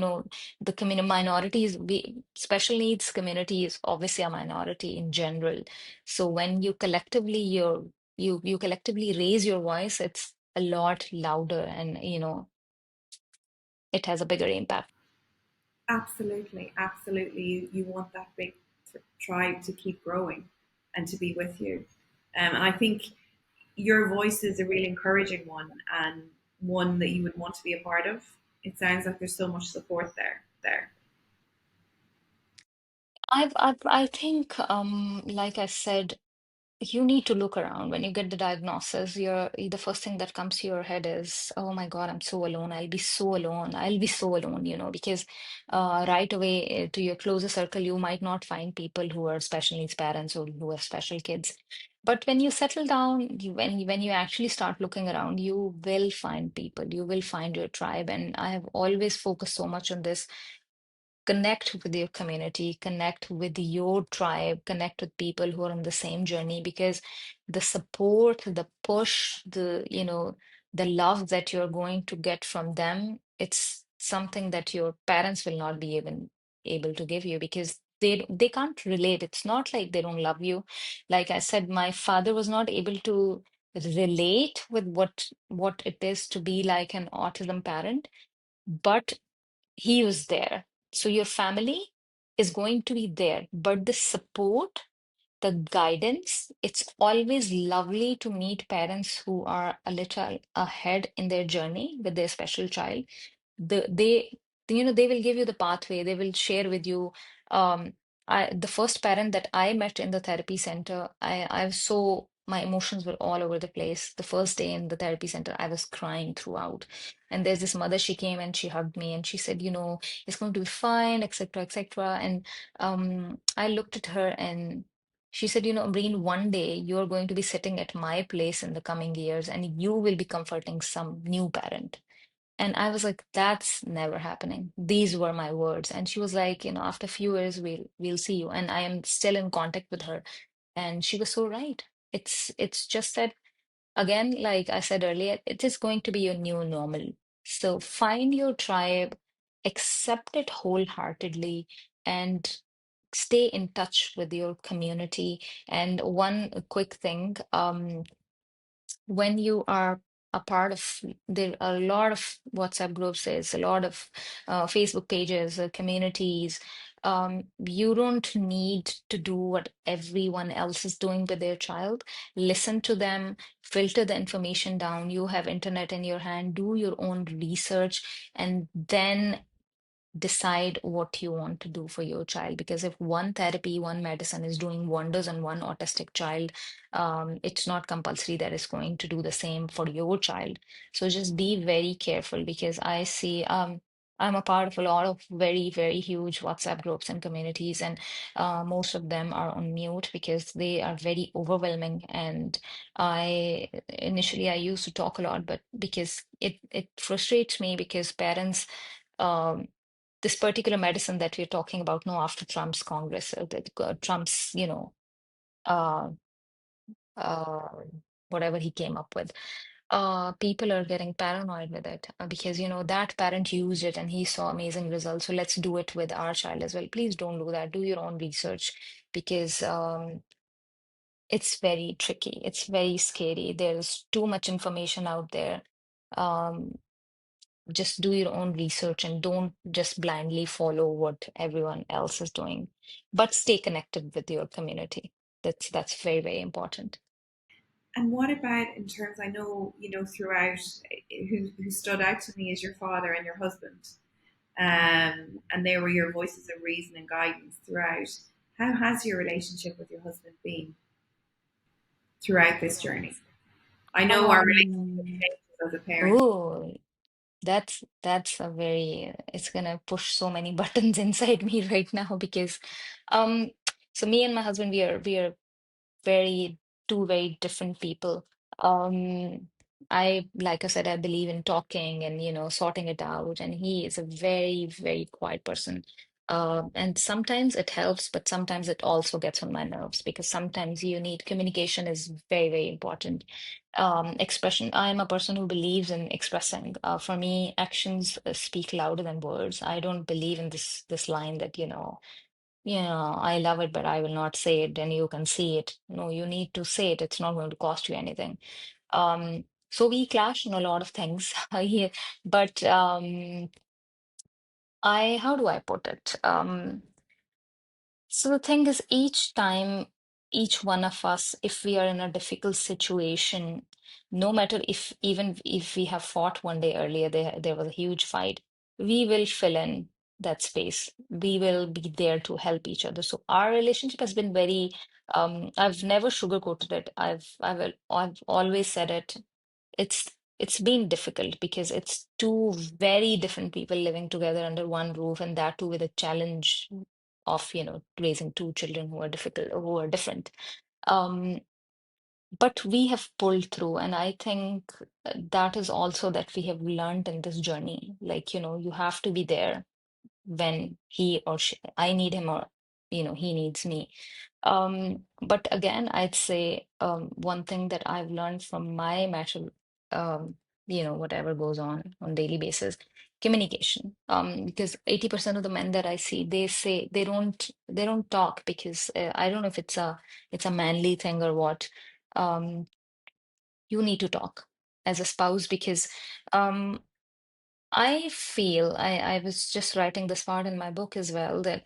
the community minorities, special needs community is obviously a minority in general. So when you collectively raise your voice, it's a lot louder and it has a bigger impact. Absolutely, absolutely. You want that big tribe to keep growing and to be with you. And I think your voice is a really encouraging one and one that you would want to be a part of. It sounds like there's so much support there. There. I think, like I said, you need to look around when you get the diagnosis. The first thing that comes to your head is, oh my God, I'm so alone. I'll be so alone. I'll be so alone, because right away to your closer circle, you might not find people who are special needs parents or who have special kids. But when you settle down, when you actually start looking around, you will find people. You will find your tribe. And I have always focused so much on this: connect with your community, connect with your tribe, connect with people who are on the same journey, because the support, the push, the love that you're going to get from them, it's something that your parents will not be even able to give you, because they can't relate. It's not like they don't love you. Like I said, my father was not able to relate with what it is to be like an autism parent, but he was there. So your family is going to be there, but the support, the guidance, it's always lovely to meet parents who are a little ahead in their journey with their special child. They will give you the pathway. They will share with you. um the first parent that I met in the therapy center, I was so, my emotions were all over the place. The first day in the therapy center, I was crying throughout. And there's this mother, she came and she hugged me and she said, it's going to be fine, etc., etc. And I looked at her and she said, Ambreen, one day you're going to be sitting at my place in the coming years and you will be comforting some new parent. And I was like, that's never happening. These were my words. And she was like, after a few years, we'll see you. And I am still in contact with her. And she was so right. It's just that, again, like I said earlier, it is going to be your new normal. So find your tribe, accept it wholeheartedly, and stay in touch with your community. And one quick thing, when you are a part of, there are a lot of WhatsApp groups, there's a lot of Facebook pages, communities. You don't need to do what everyone else is doing with their child. Listen to them, filter the information down. You have internet in your hand, do your own research, and then decide what you want to do for your child. Because if one therapy, one medicine is doing wonders on one autistic child, it's not compulsory that it's going to do the same for your child. So just be very careful, because I see, I'm a part of a lot of very, very huge WhatsApp groups and communities, and most of them are on mute because they are very overwhelming. And I used to talk a lot, but because it frustrates me, because parents, um, this particular medicine that we're talking about now, after Trump's Congress, Trump's, uh, uh, whatever he came up with, people are getting paranoid with it, because, that parent used it and he saw amazing results. So let's do it with our child as well. Please don't do that. Do your own research, because it's very tricky. It's very scary. There's too much information out there. Um, just do your own research and don't just blindly follow what everyone else is doing, but stay connected with your community. That's very, very important. And what about in terms? I know throughout who stood out to me is your father and your husband, and they were your voices of reason and guidance throughout. How has your relationship with your husband been throughout this journey? I know our relationship Um, changes as a parent. oh, That's a very, it's gonna push so many buttons inside me right now because um so me and my husband, we are very two very different people. I, like I said, I believe in talking and sorting it out, and he is a very, very quiet person. And sometimes it helps, but sometimes it also gets on my nerves because sometimes you need communication is very, very important. Expression. I'm a person who believes in expressing. For me, actions speak louder than words. I don't believe in this line that yeah, I love it, but I will not say it, and you can see it. No, you need to say it. It's not going to cost you anything. So we clash on a lot of things here, but how do I put it? So the thing is, each time, each one of us, if we are in a difficult situation, no matter if even if we have fought one day earlier, there was a huge fight, we will fill in that space. We will be there to help each other. So our relationship has been very, I've never sugarcoated it. I've always said it. It's been difficult because it's two very different people living together under one roof, and that too with a challenge of raising two children who are difficult, who are different. um but we have pulled through, and I think that is also that we have learned in this journey, like you have to be there when he or she, I need him, or he needs me. But again, I'd say one thing that I've learned from my matter, whatever goes on daily basis, communication. Because 80% of the men that I see, they say they don't talk because I don't know if it's a manly thing or what. Um, you need to talk as a spouse because um, I feel I was just writing this part in my book as well that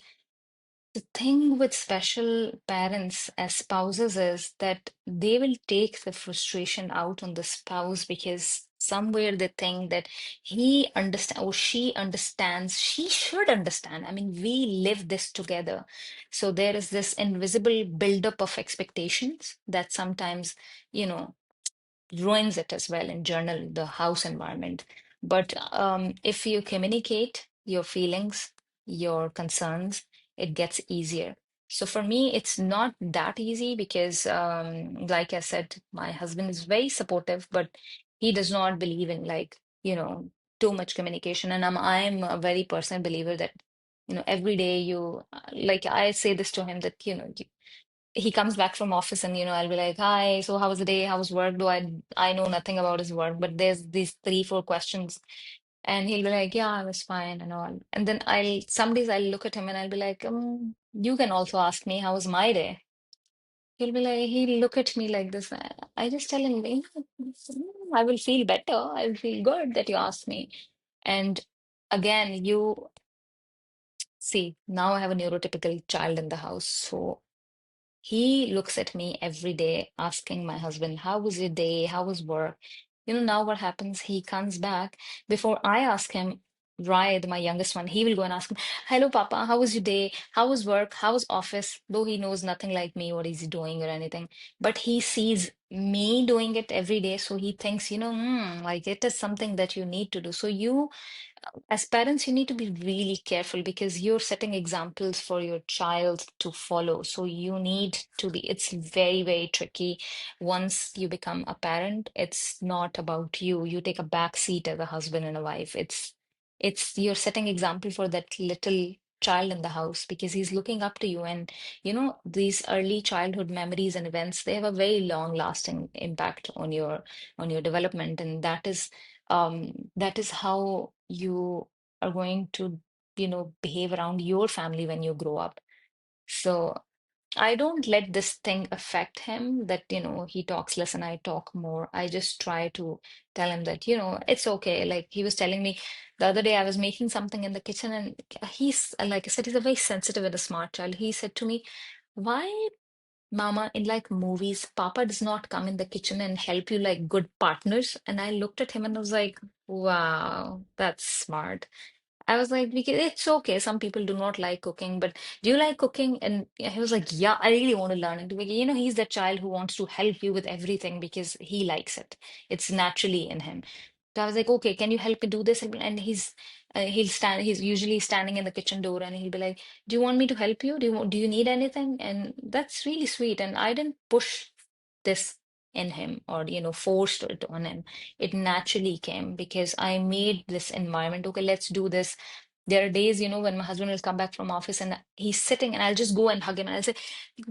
the thing with special parents as spouses is that they will take the frustration out on the spouse because somewhere they think that he understand or she understands, she should understand. I mean, we live this together. So there is this invisible buildup of expectations that sometimes, you know, ruins it as well in general, the house environment. But if you communicate your feelings, your concerns, it gets easier. So for me, it's not that easy because, like I said, my husband is very supportive, but he does not believe in too much communication. And I'm a very personal believer that every day like I say this to him that he comes back from office and I'll be like, hi, so how was the day, how was work? Do I know nothing about his work, but there's these three four questions, and he'll be like, yeah, I was fine and all. And then I'll some days I'll look at him and I'll be like, you can also ask me how was my day. He'll look at me like this. I just tell him, I will feel better, I will feel good that you asked me. And again, you see, now I have a neurotypical child in the house, so he looks at me every day asking my husband, how was your day? How was work? Now what happens? He comes back. Before I ask him, Ryan, my youngest one, he will go and ask him, hello, Papa, how was your day? How was work? How was office? Though he knows nothing like me, what is he doing or anything. But he sees me doing it every day. So he thinks, like it is something that you need to do. So as parents, you need to be really careful because you're setting examples for your child to follow. So you need to be, it's very, very tricky. Once you become a parent, it's not about you. You take a back seat as a husband and a wife. It's you're setting example for that little child in the house because he's looking up to you. And these early childhood memories and events, they have a very long lasting impact on your development. And that is how you are going to behave around your family when you grow up. So I don't let this thing affect him that he talks less and I talk more. I just try to tell him that it's okay. Like he was telling me the other day, I was making something in the kitchen, and he's, like I said, he's a very sensitive and a smart child. He said to me, why, Mama, in like movies, Papa does not come in the kitchen and help you like good partners? And I looked at him and I was like, wow, that's smart. I was like, because it's okay. Some people do not like cooking, but do you like cooking? And he was like, yeah, I really want to learn it. He's the child who wants to help you with everything because he likes it. It's naturally in him. So I was like, okay, can you help me do this? And he's usually standing in the kitchen door, and he'll be like, do you want me to help you? Do you need anything? And that's really sweet. And I didn't push this in him, or forced it on him. It naturally came because I made this environment. Okay, let's do this. There are days, when my husband will come back from office and he's sitting, and I'll just go and hug him, and I'll say,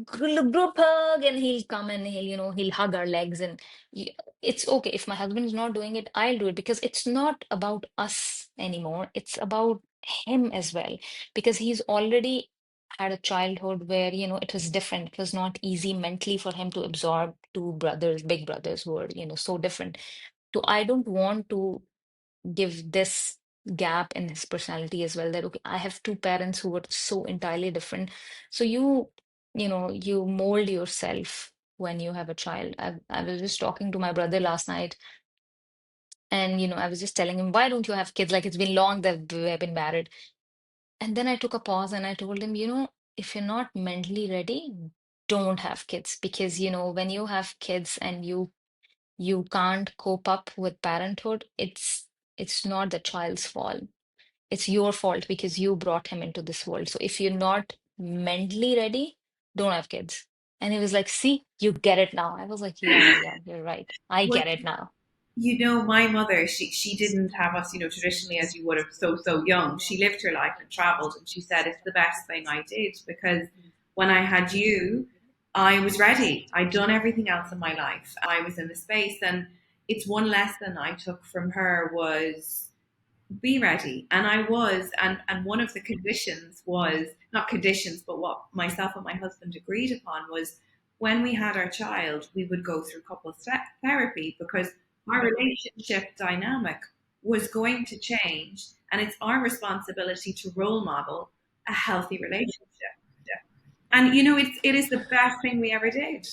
group hug, and he'll come and he'll hug our legs. And y- it's okay if my husband is not doing it, I'll do it, because it's not about us anymore. It's about him as well, because he's already had a childhood where, it was different. It was not easy mentally for him to absorb two brothers, big brothers, who are, so different. So I don't want to give this gap in his personality as well, that okay, I have two parents who were so entirely different. So you mold yourself when you have a child. I was just talking to my brother last night, and I was just telling him, why don't you have kids? Like, it's been long that we've been married. And then I took a pause and I told him, if you're not mentally ready, don't have kids. Because when you have kids and you can't cope up with parenthood, it's not the child's fault. It's your fault because you brought him into this world. So if you're not mentally ready, don't have kids. And he was like, see, you get it now. I was like, yeah, yeah, you're right. I Well, get it now. my mother, she didn't have us, traditionally as you would have so young. She lived her life and traveled, and she said it's the best thing I did because when I had you, I was ready. I'd done everything else in my life. I was in the space, and it's one lesson I took from her was be ready. And I was, and one of the conditions was not conditions, but what myself and my husband agreed upon was when we had our child, we would go through couples therapy because our relationship dynamic was going to change, and it's our responsibility to role model a healthy relationship. And it is the best thing we ever did.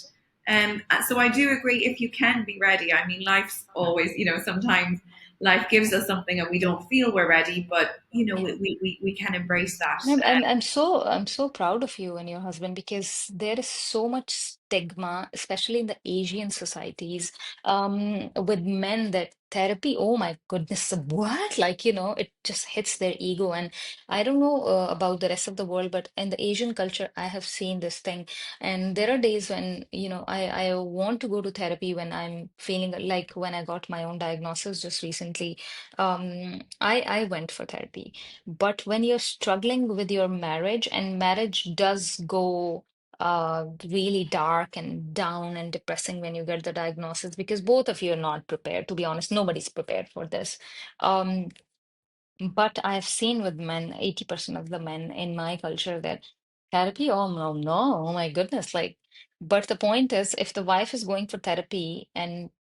So I do agree. If you can be ready, I mean, life's always, sometimes life gives us something and we don't feel we're ready, but we can embrace that. I'm so proud of you and your husband, because there is so much stigma, especially in the Asian societies, with men, that therapy, oh my goodness, what? Like, it just hits their ego. And I don't know about the rest of the world, but in the Asian culture, I have seen this thing. And there are days when, I want to go to therapy when I'm feeling like, when I got my own diagnosis just recently, I went for therapy. But when you're struggling with your marriage, and marriage does go really dark and down and depressing when you get the diagnosis, because both of you are not prepared. To be honest, nobody's prepared for this. Um, but I've seen with men, 80% of the men in my culture, that therapy, oh no, no, oh my goodness. Like, but the point is, if the wife is going for therapy, and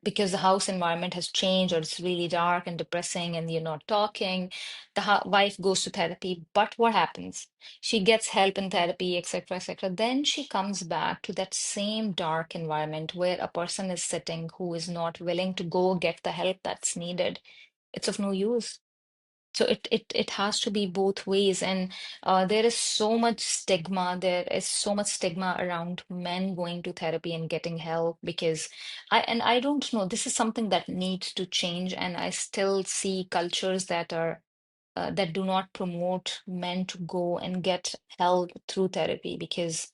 because the house environment has changed, or it's really dark and depressing and you're not talking, the wife goes to therapy. But what happens? She gets help in therapy, etc., etc. Then she comes back to that same dark environment where a person is sitting who is not willing to go get the help that's needed. It's of no use. So it has to be both ways. And there is so much stigma. There is so much stigma around men going to therapy and getting help, because I don't know, this is something that needs to change. And I still see cultures that do not promote men to go and get help through therapy, because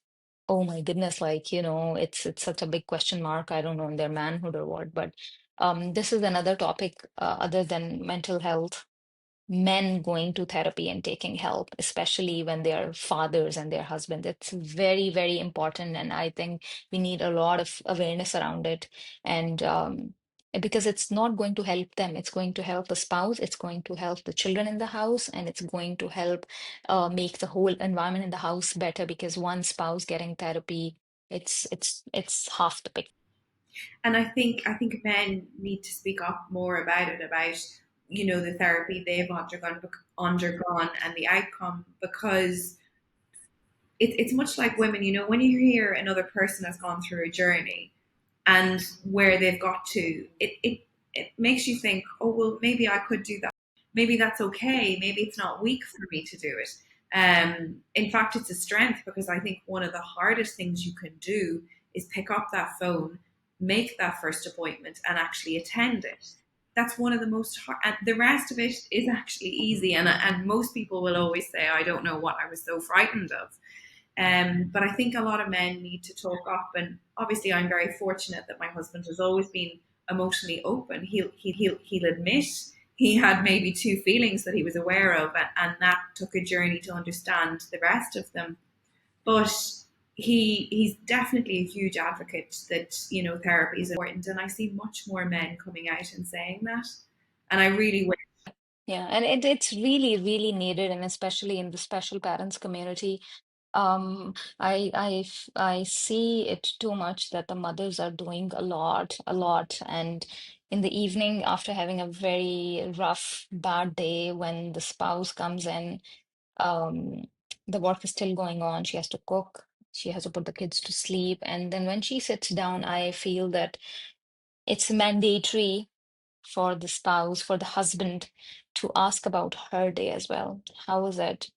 oh my goodness, like, it's such a big question mark. I don't know in their manhood or what. But this is another topic, other than mental health. Men going to therapy and taking help, especially when they are fathers and their husbands. It's very, very important. And I think we need a lot of awareness around it. And because it's not going to help them, it's going to help the spouse, it's going to help the children in the house, and it's going to help make the whole environment in the house better, because one spouse getting therapy, it's half the picture. And I think men need to speak up more about it, about the therapy they've undergone and the outcome, because it's much like women. When you hear another person has gone through a journey and where they've got to, it makes you think, oh well, maybe I could do that. Maybe that's okay. Maybe it's not weak for me to do it. In fact, it's a strength, because I think one of the hardest things you can do is pick up that phone, make that first appointment, and actually attend it. that's one of the most hard, and the rest of it is actually easy. And most people will always say, I don't know what I was so frightened of. But I think a lot of men need to talk up, and obviously, I'm very fortunate that my husband has always been emotionally open. He'll admit he had maybe two feelings that he was aware of, and that took a journey to understand the rest of them. But he's definitely a huge advocate that therapy is important, and I see much more men coming out and saying that, and I really wish. Yeah, and it's really, really needed, and especially in the special parents community. I see it too much that the mothers are doing a lot, and in the evening after having a very rough, bad day, when the spouse comes in, um, the work is still going on. She has to cook, she has to put the kids to sleep, and then when she sits down, I feel that it's mandatory for the spouse, for the husband, to ask about her day as well. How was it?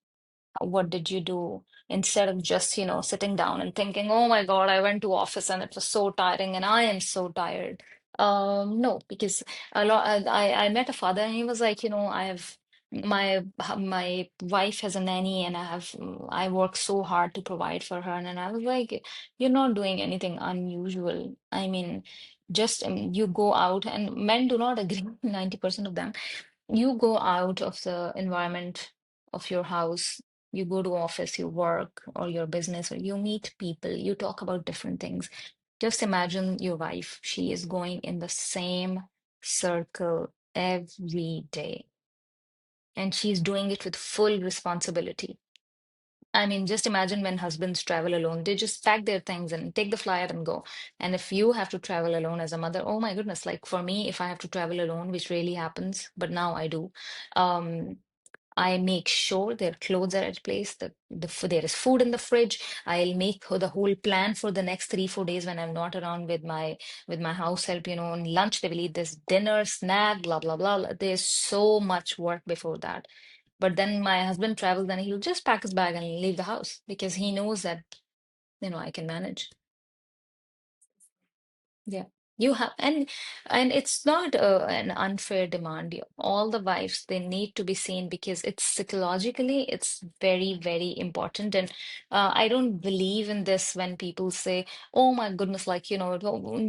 What did you do? Instead of just, sitting down and thinking, oh my God, I went to office and it was so tiring and I am so tired. No, because I met a father and he was like, I have my wife has a nanny and I work so hard to provide for her. And I was like, you're not doing anything unusual. I mean, just you go out, and men do not agree, 90% of them. You go out of the environment of your house, you go to office, you work or your business, or you meet people, you talk about different things. Just imagine your wife. She is going in the same circle every day, and she's doing it with full responsibility. I mean, just imagine when husbands travel alone, they just pack their things and take the flyer and go. And if you have to travel alone as a mother, oh my goodness, like for me, if I have to travel alone, which rarely happens, but now I do, um, I make sure their clothes are at place, there is food in the fridge. I'll make the whole plan for the next 3, 4 days when I'm not around with my house help, on lunch they will eat this dinner, snack, blah, blah, blah. There's so much work before that. But then my husband travels and he'll just pack his bag and leave the house because he knows that, I can manage. Yeah, you have, and it's not an unfair demand. All the wives, they need to be seen because it's psychologically, it's very, very important. And I don't believe in this when people say, "Oh my goodness, like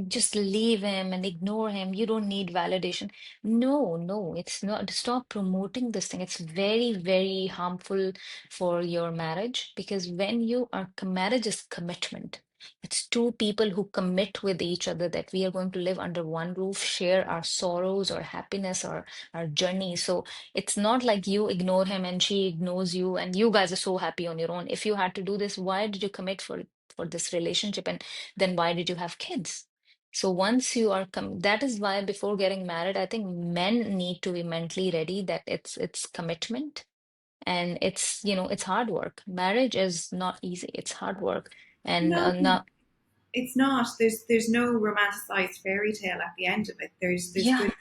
just leave him and ignore him. You don't need validation." No, no, it's not. Stop promoting this thing. It's very, very harmful for your marriage because when you are, marriage is commitment. It's two people who commit with each other that we are going to live under one roof, share our sorrows or happiness or our journey. So it's not like you ignore him and she ignores you and you guys are so happy on your own. If you had to do this, why did you commit for this relationship? And then why did you have kids? So once you are that is why before getting married, I think men need to be mentally ready that it's commitment and it's hard work. Marriage is not easy. It's hard work. And No, not it's not. There's no romanticized fairy tale at the end of it. There's Yeah, good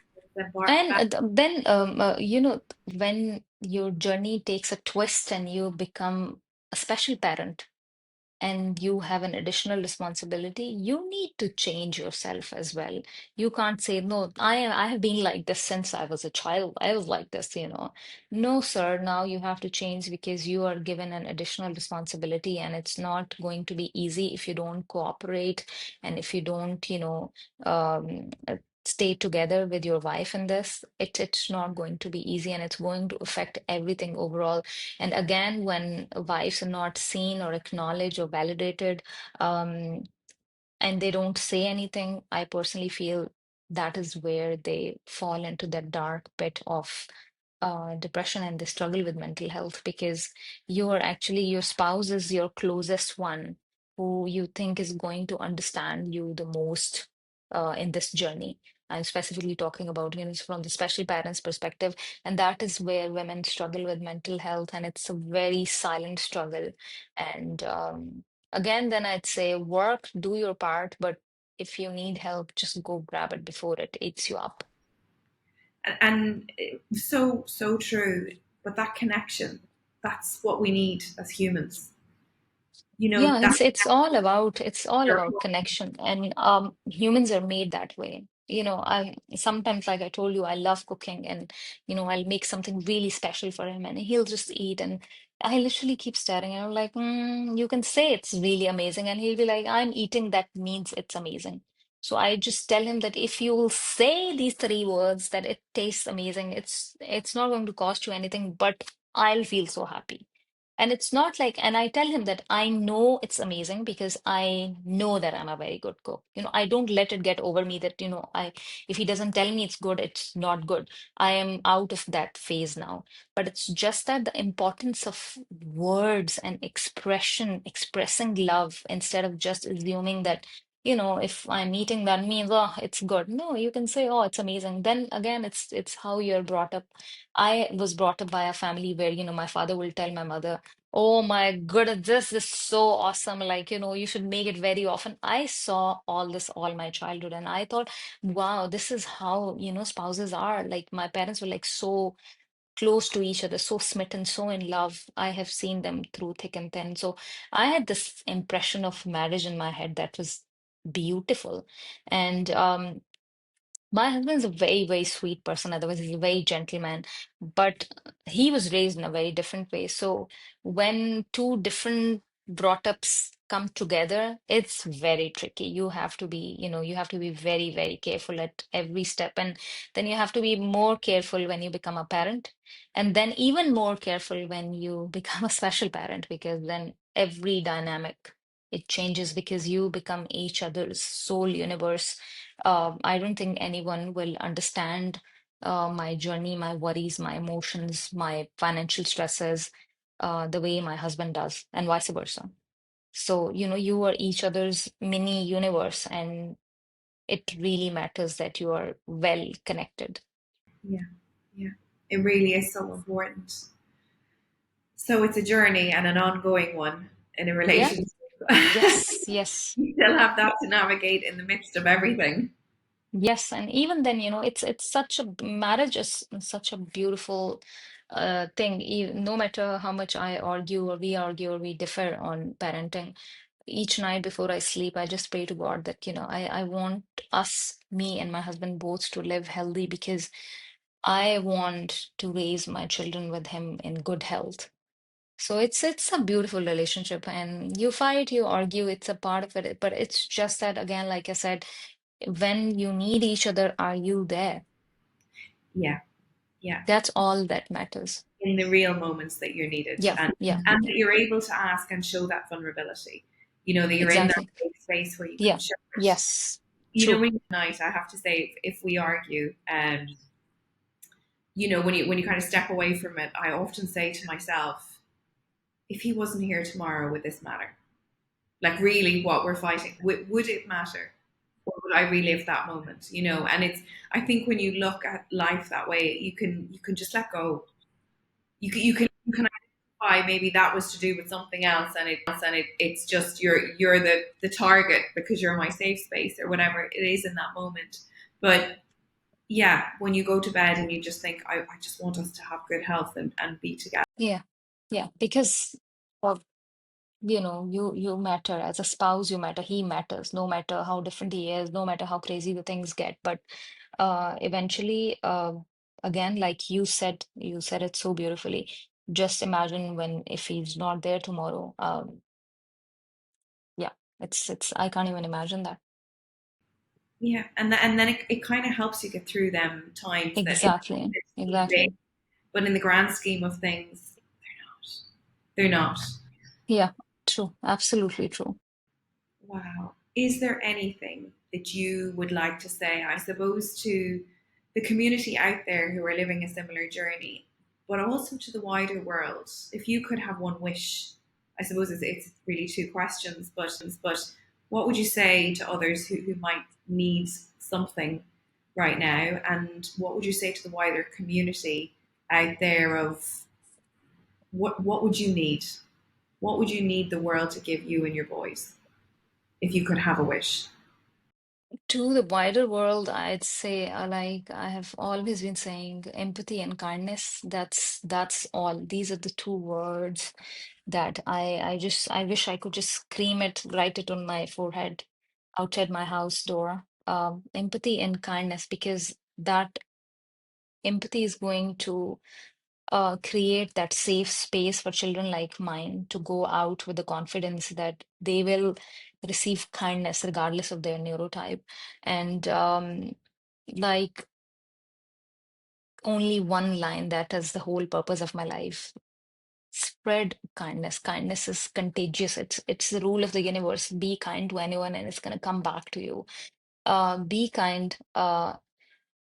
and and bad. then when your journey takes a twist and you become a special parent, and you have an additional responsibility, you need to change yourself as well. You can't say, no, I have been like this since I was a child. I was like this. No, sir, now you have to change because you are given an additional responsibility, and it's not going to be easy if you don't cooperate and if you don't, stay together with your wife in this. It's not going to be easy, and it's going to affect everything overall. And again, when wives are not seen or acknowledged or validated, um, and they don't say anything, I personally feel that is where they fall into that dark pit of depression, and they struggle with mental health because your spouse is your closest one who you think is going to understand you the most in this journey. I'm specifically talking about, from the special parents perspective, and that is where women struggle with mental health, and it's a very silent struggle. And again, then I'd say work, do your part, but if you need help, just go grab it before it eats you up. And so true. But that connection, that's what we need as humans. Yeah, That it's all about you're connection, and humans are made that way. I sometimes, like I told you, I love cooking, and I'll make something really special for him and he'll just eat. And I literally keep staring and I'm like, you can say it's really amazing. And he'll be like, I'm eating, that means it's amazing. So I just tell him that if you will say these three words that it tastes amazing, it's not going to cost you anything, but I'll feel so happy. And it's not like, and I tell him that I know it's amazing because I know that I'm a very good cook. I don't let it get over me that, if he doesn't tell me it's good, it's not good. I am out of that phase now. But it's just that the importance of words and expressing love instead of just assuming that, if I'm eating, that means, oh, it's good. No, you can say, oh, it's amazing. Then again, it's how you're brought up. I was brought up by a family where, my father will tell my mother, oh my goodness, this is so awesome. Like, you should make it very often. I saw all this all my childhood and I thought, wow, this is how, spouses are. Like, my parents were like so close to each other, so smitten, so in love. I have seen them through thick and thin. So I had this impression of marriage in my head that was beautiful. And my husband's a very, very sweet person. Otherwise, he's a very gentleman, but he was raised in a very different way. So when two different brought ups come together, it's very tricky. You have to be very, very careful at every step. And then you have to be more careful when you become a parent. And then even more careful when you become a special parent, because then every dynamic it changes because you become each other's soul universe. I don't think anyone will understand my journey, my worries, my emotions, my financial stresses, the way my husband does, and vice versa. So, you are each other's mini universe, and it really matters that you are well connected. Yeah, yeah. It really is so important. So it's a journey and an ongoing one in a Yeah. relationship. Yes. Yes. You still have that to navigate in the midst of everything. Yes, and even then, it's such a marriage is such a beautiful thing. No matter how much I argue or we differ on parenting, each night before I sleep, I just pray to God that, I want us, me and my husband both to live healthy because I want to raise my children with him in good health. So it's a beautiful relationship, and you fight, you argue, it's a part of it, but it's just that again, like I said, when you need each other, are you there? Yeah, yeah. That's all that matters. In the real moments that you're needed, Yeah, and yeah, that you're able to ask and show that vulnerability. That you're in that exactly. safe space where you can Yeah, show it. yes, true. When tonight, I have to say, if we argue, when you kind of step away from it, I often say to myself, if he wasn't here tomorrow, would this matter? Like, really, what we're fighting, would it matter? Or would I relive that moment? And I think when you look at life that way, you can just let go. You can identify maybe that was to do with something else, and it's just you're the target because you're my safe space or whatever it is in that moment. But yeah, when you go to bed and you just think, I just want us to have good health and be together. Yeah, yeah, because of, you matter as a spouse, you matter, he matters, no matter how different he is, no matter how crazy the things get. But eventually, again, like you said it so beautifully. Just imagine when if he's not there tomorrow. Yeah, it's I can't even imagine that. Yeah, and then it kind of helps you get through them times that Exactly, seem big, exactly. but in the grand scheme of things, they're not. Yeah, true. Absolutely true. Wow. Is there anything that you would like to say, I suppose, to the community out there who are living a similar journey, but also to the wider world? If you could have one wish, I suppose it's really two questions, but what would you say to others who might need something right now? And what would you say to the wider community out there of what would you need? What would you need the world to give you and your boys if you could have a wish? To the wider world, I'd say, like I have always been saying, empathy and kindness. That's all. These are the two words that I wish I could just scream it, write it on my forehead, outside my house door. empathy and kindness, because that empathy is going to create that safe space for children like mine to go out with the confidence that they will receive kindness regardless of their neurotype. And like only one line, that is the whole purpose of my life. Spread kindness. Kindness is contagious. It's the rule of the universe. Be kind to anyone and it's gonna come back to you. Be kind.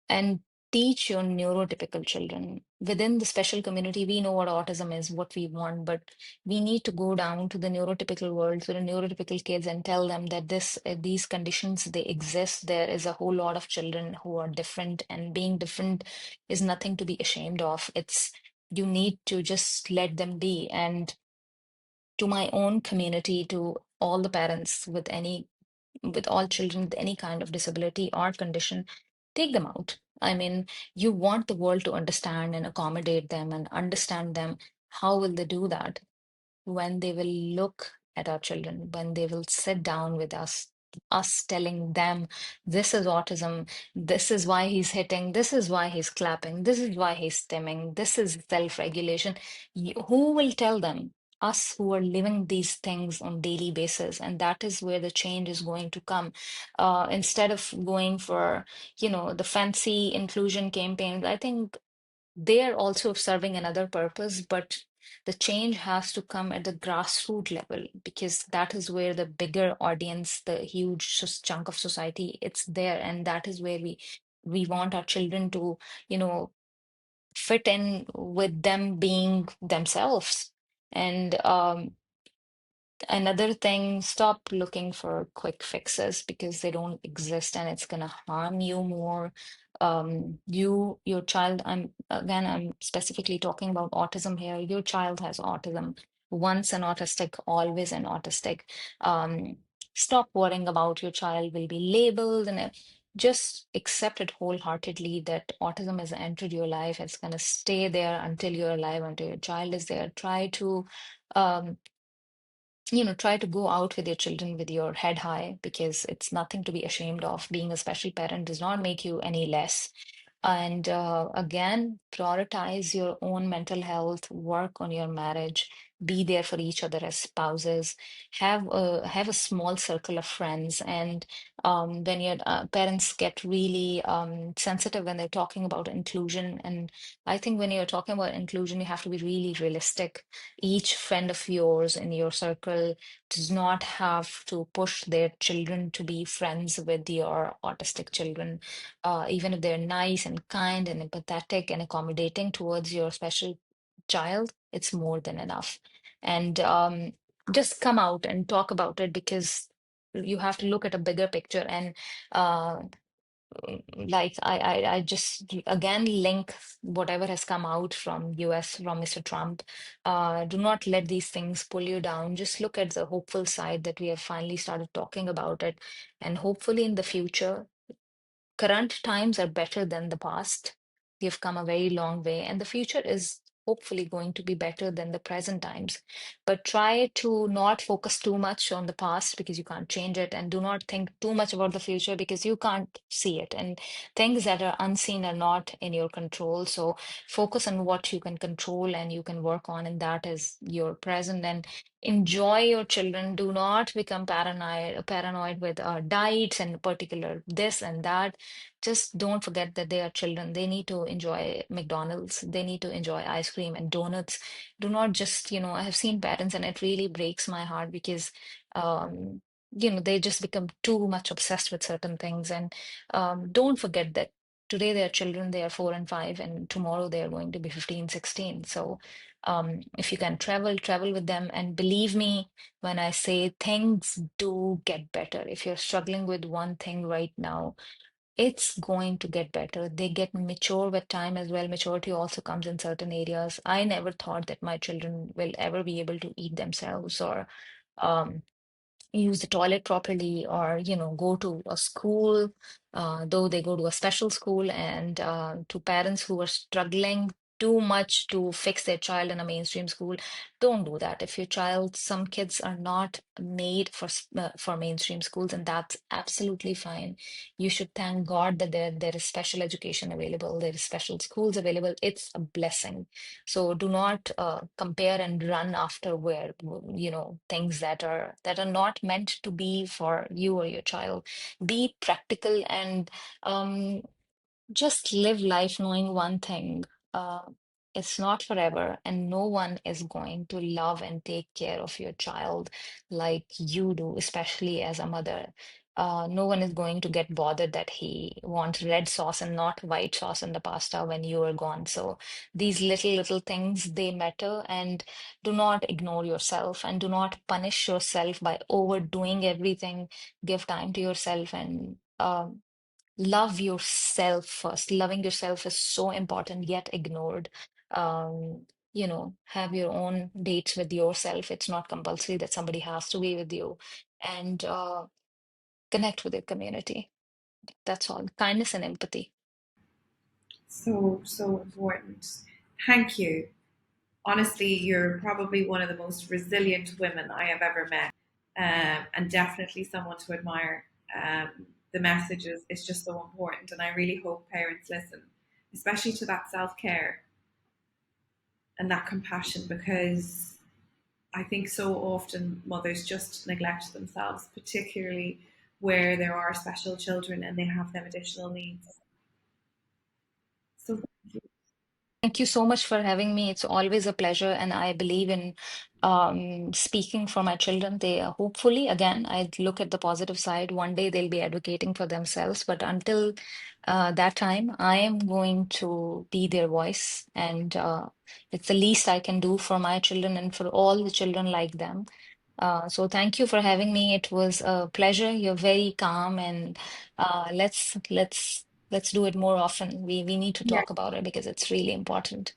And teach your neurotypical children. Within the special community, we know what autism is, what we want, but we need to go down to the neurotypical world, to the neurotypical kids, and tell them that these conditions, they exist. There is a whole lot of children who are different, and being different is nothing to be ashamed of. It's you need to just let them be. And to my own community, to all the parents with all children with any kind of disability or condition, take them out. I mean, you want the world to understand and accommodate them and understand them. How will they do that? When they will look at our children, when they will sit down with us telling them, this is autism, this is why he's hitting, this is why he's clapping, this is why he's stimming, this is self-regulation. Who will tell them? Us, who are living these things on daily basis. And that is where the change is going to come. Instead of going for, the fancy inclusion campaigns, I think they're also serving another purpose, but the change has to come at the grassroots level, because that is where the bigger audience, the huge chunk of society, it's there, and that is where we want our children to, you know, fit in with them being themselves. And another thing, stop looking for quick fixes because they don't exist and it's gonna harm you more. Your child, I'm specifically talking about autism here. Your child has autism. Once an autistic, always an autistic. Um, Stop worrying about your child will be labeled, and just accept it wholeheartedly that autism has entered your life. It's gonna stay there until you're alive, until your child is there. Um, try to go out with your children with your head high, because it's nothing to be ashamed of. Being a special parent does not make you any less. And again, prioritize your own mental health, work on your marriage, be there for each other as spouses, have a small circle of friends. And when your parents get really sensitive when they're talking about inclusion, and I think when you're talking about inclusion, you have to be really realistic. Each friend of yours in your circle does not have to push their children to be friends with your autistic children. Even if they're nice and kind and empathetic and accommodating towards your special child, it's more than enough. And just come out and talk about it, because you have to look at a bigger picture. And uh, like I just again link whatever has come out from US, from Mr. Trump. Do not let these things pull you down. Just look at the hopeful side, that we have finally started talking about it. And hopefully in the future, current times are better than the past. We've come a very long way, and the future is hopefully going to be better than the present times. But try to not focus too much on the past, because you can't change it, and do not think too much about the future because you can't see it. And things that are unseen are not in your control. So focus on what you can control and you can work on, and that is your present. And enjoy your children. Do not become paranoid with diets and particular this and that. Just don't forget that they are children. They need to enjoy McDonald's. They need to enjoy ice cream and donuts. Do not just, I have seen parents, and it really breaks my heart, because um, they just become too much obsessed with certain things. And don't forget that today they are children, they are 4 and 5, and tomorrow they are going to be 15, 16. So if you can travel with them. And believe me when I say things do get better. If you're struggling with one thing right now, it's going to get better. They get mature with time as well. Maturity also comes in certain areas. I never thought that my children will ever be able to eat themselves, or um, use the toilet properly, or go to a school, though they go to a special school. And to parents who are struggling too much to fix their child in a mainstream school. Don't do that. If your child, some kids are not made for mainstream schools, and that's absolutely fine. You should thank God that there is special education available, there is special schools available. It's a blessing. So do not compare and run after where things that are not meant to be for you or your child. Be practical and um, just live life knowing one thing. Uh, it's not forever, and no one is going to love and take care of your child like you do, especially as a mother. No one is going to get bothered that he wants red sauce and not white sauce in the pasta when you are gone. So these little things, they matter, and do not ignore yourself and do not punish yourself by overdoing everything. Give time to yourself and love yourself first. Loving yourself is so important, yet ignored. Have your own dates with yourself. It's not compulsory that somebody has to be with you. And connect with your community. That's all. Kindness and empathy. So, so important. Thank you. Honestly, you're probably one of the most resilient women I have ever met, and definitely someone to admire. The message is just so important, and I really hope parents listen, especially to that self care and that compassion, because I think so often mothers just neglect themselves, particularly where there are special children and they have them additional needs. So, Thank you so much for having me. It's always a pleasure, and I believe in speaking for my children. They hopefully, again, I look at the positive side. One day they'll be advocating for themselves, but until that time, I am going to be their voice, and it's the least I can do for my children and for all the children like them. So thank you for having me. It was a pleasure. You're very calm, and let's do it more often. We need to yeah, talk about it because it's really important.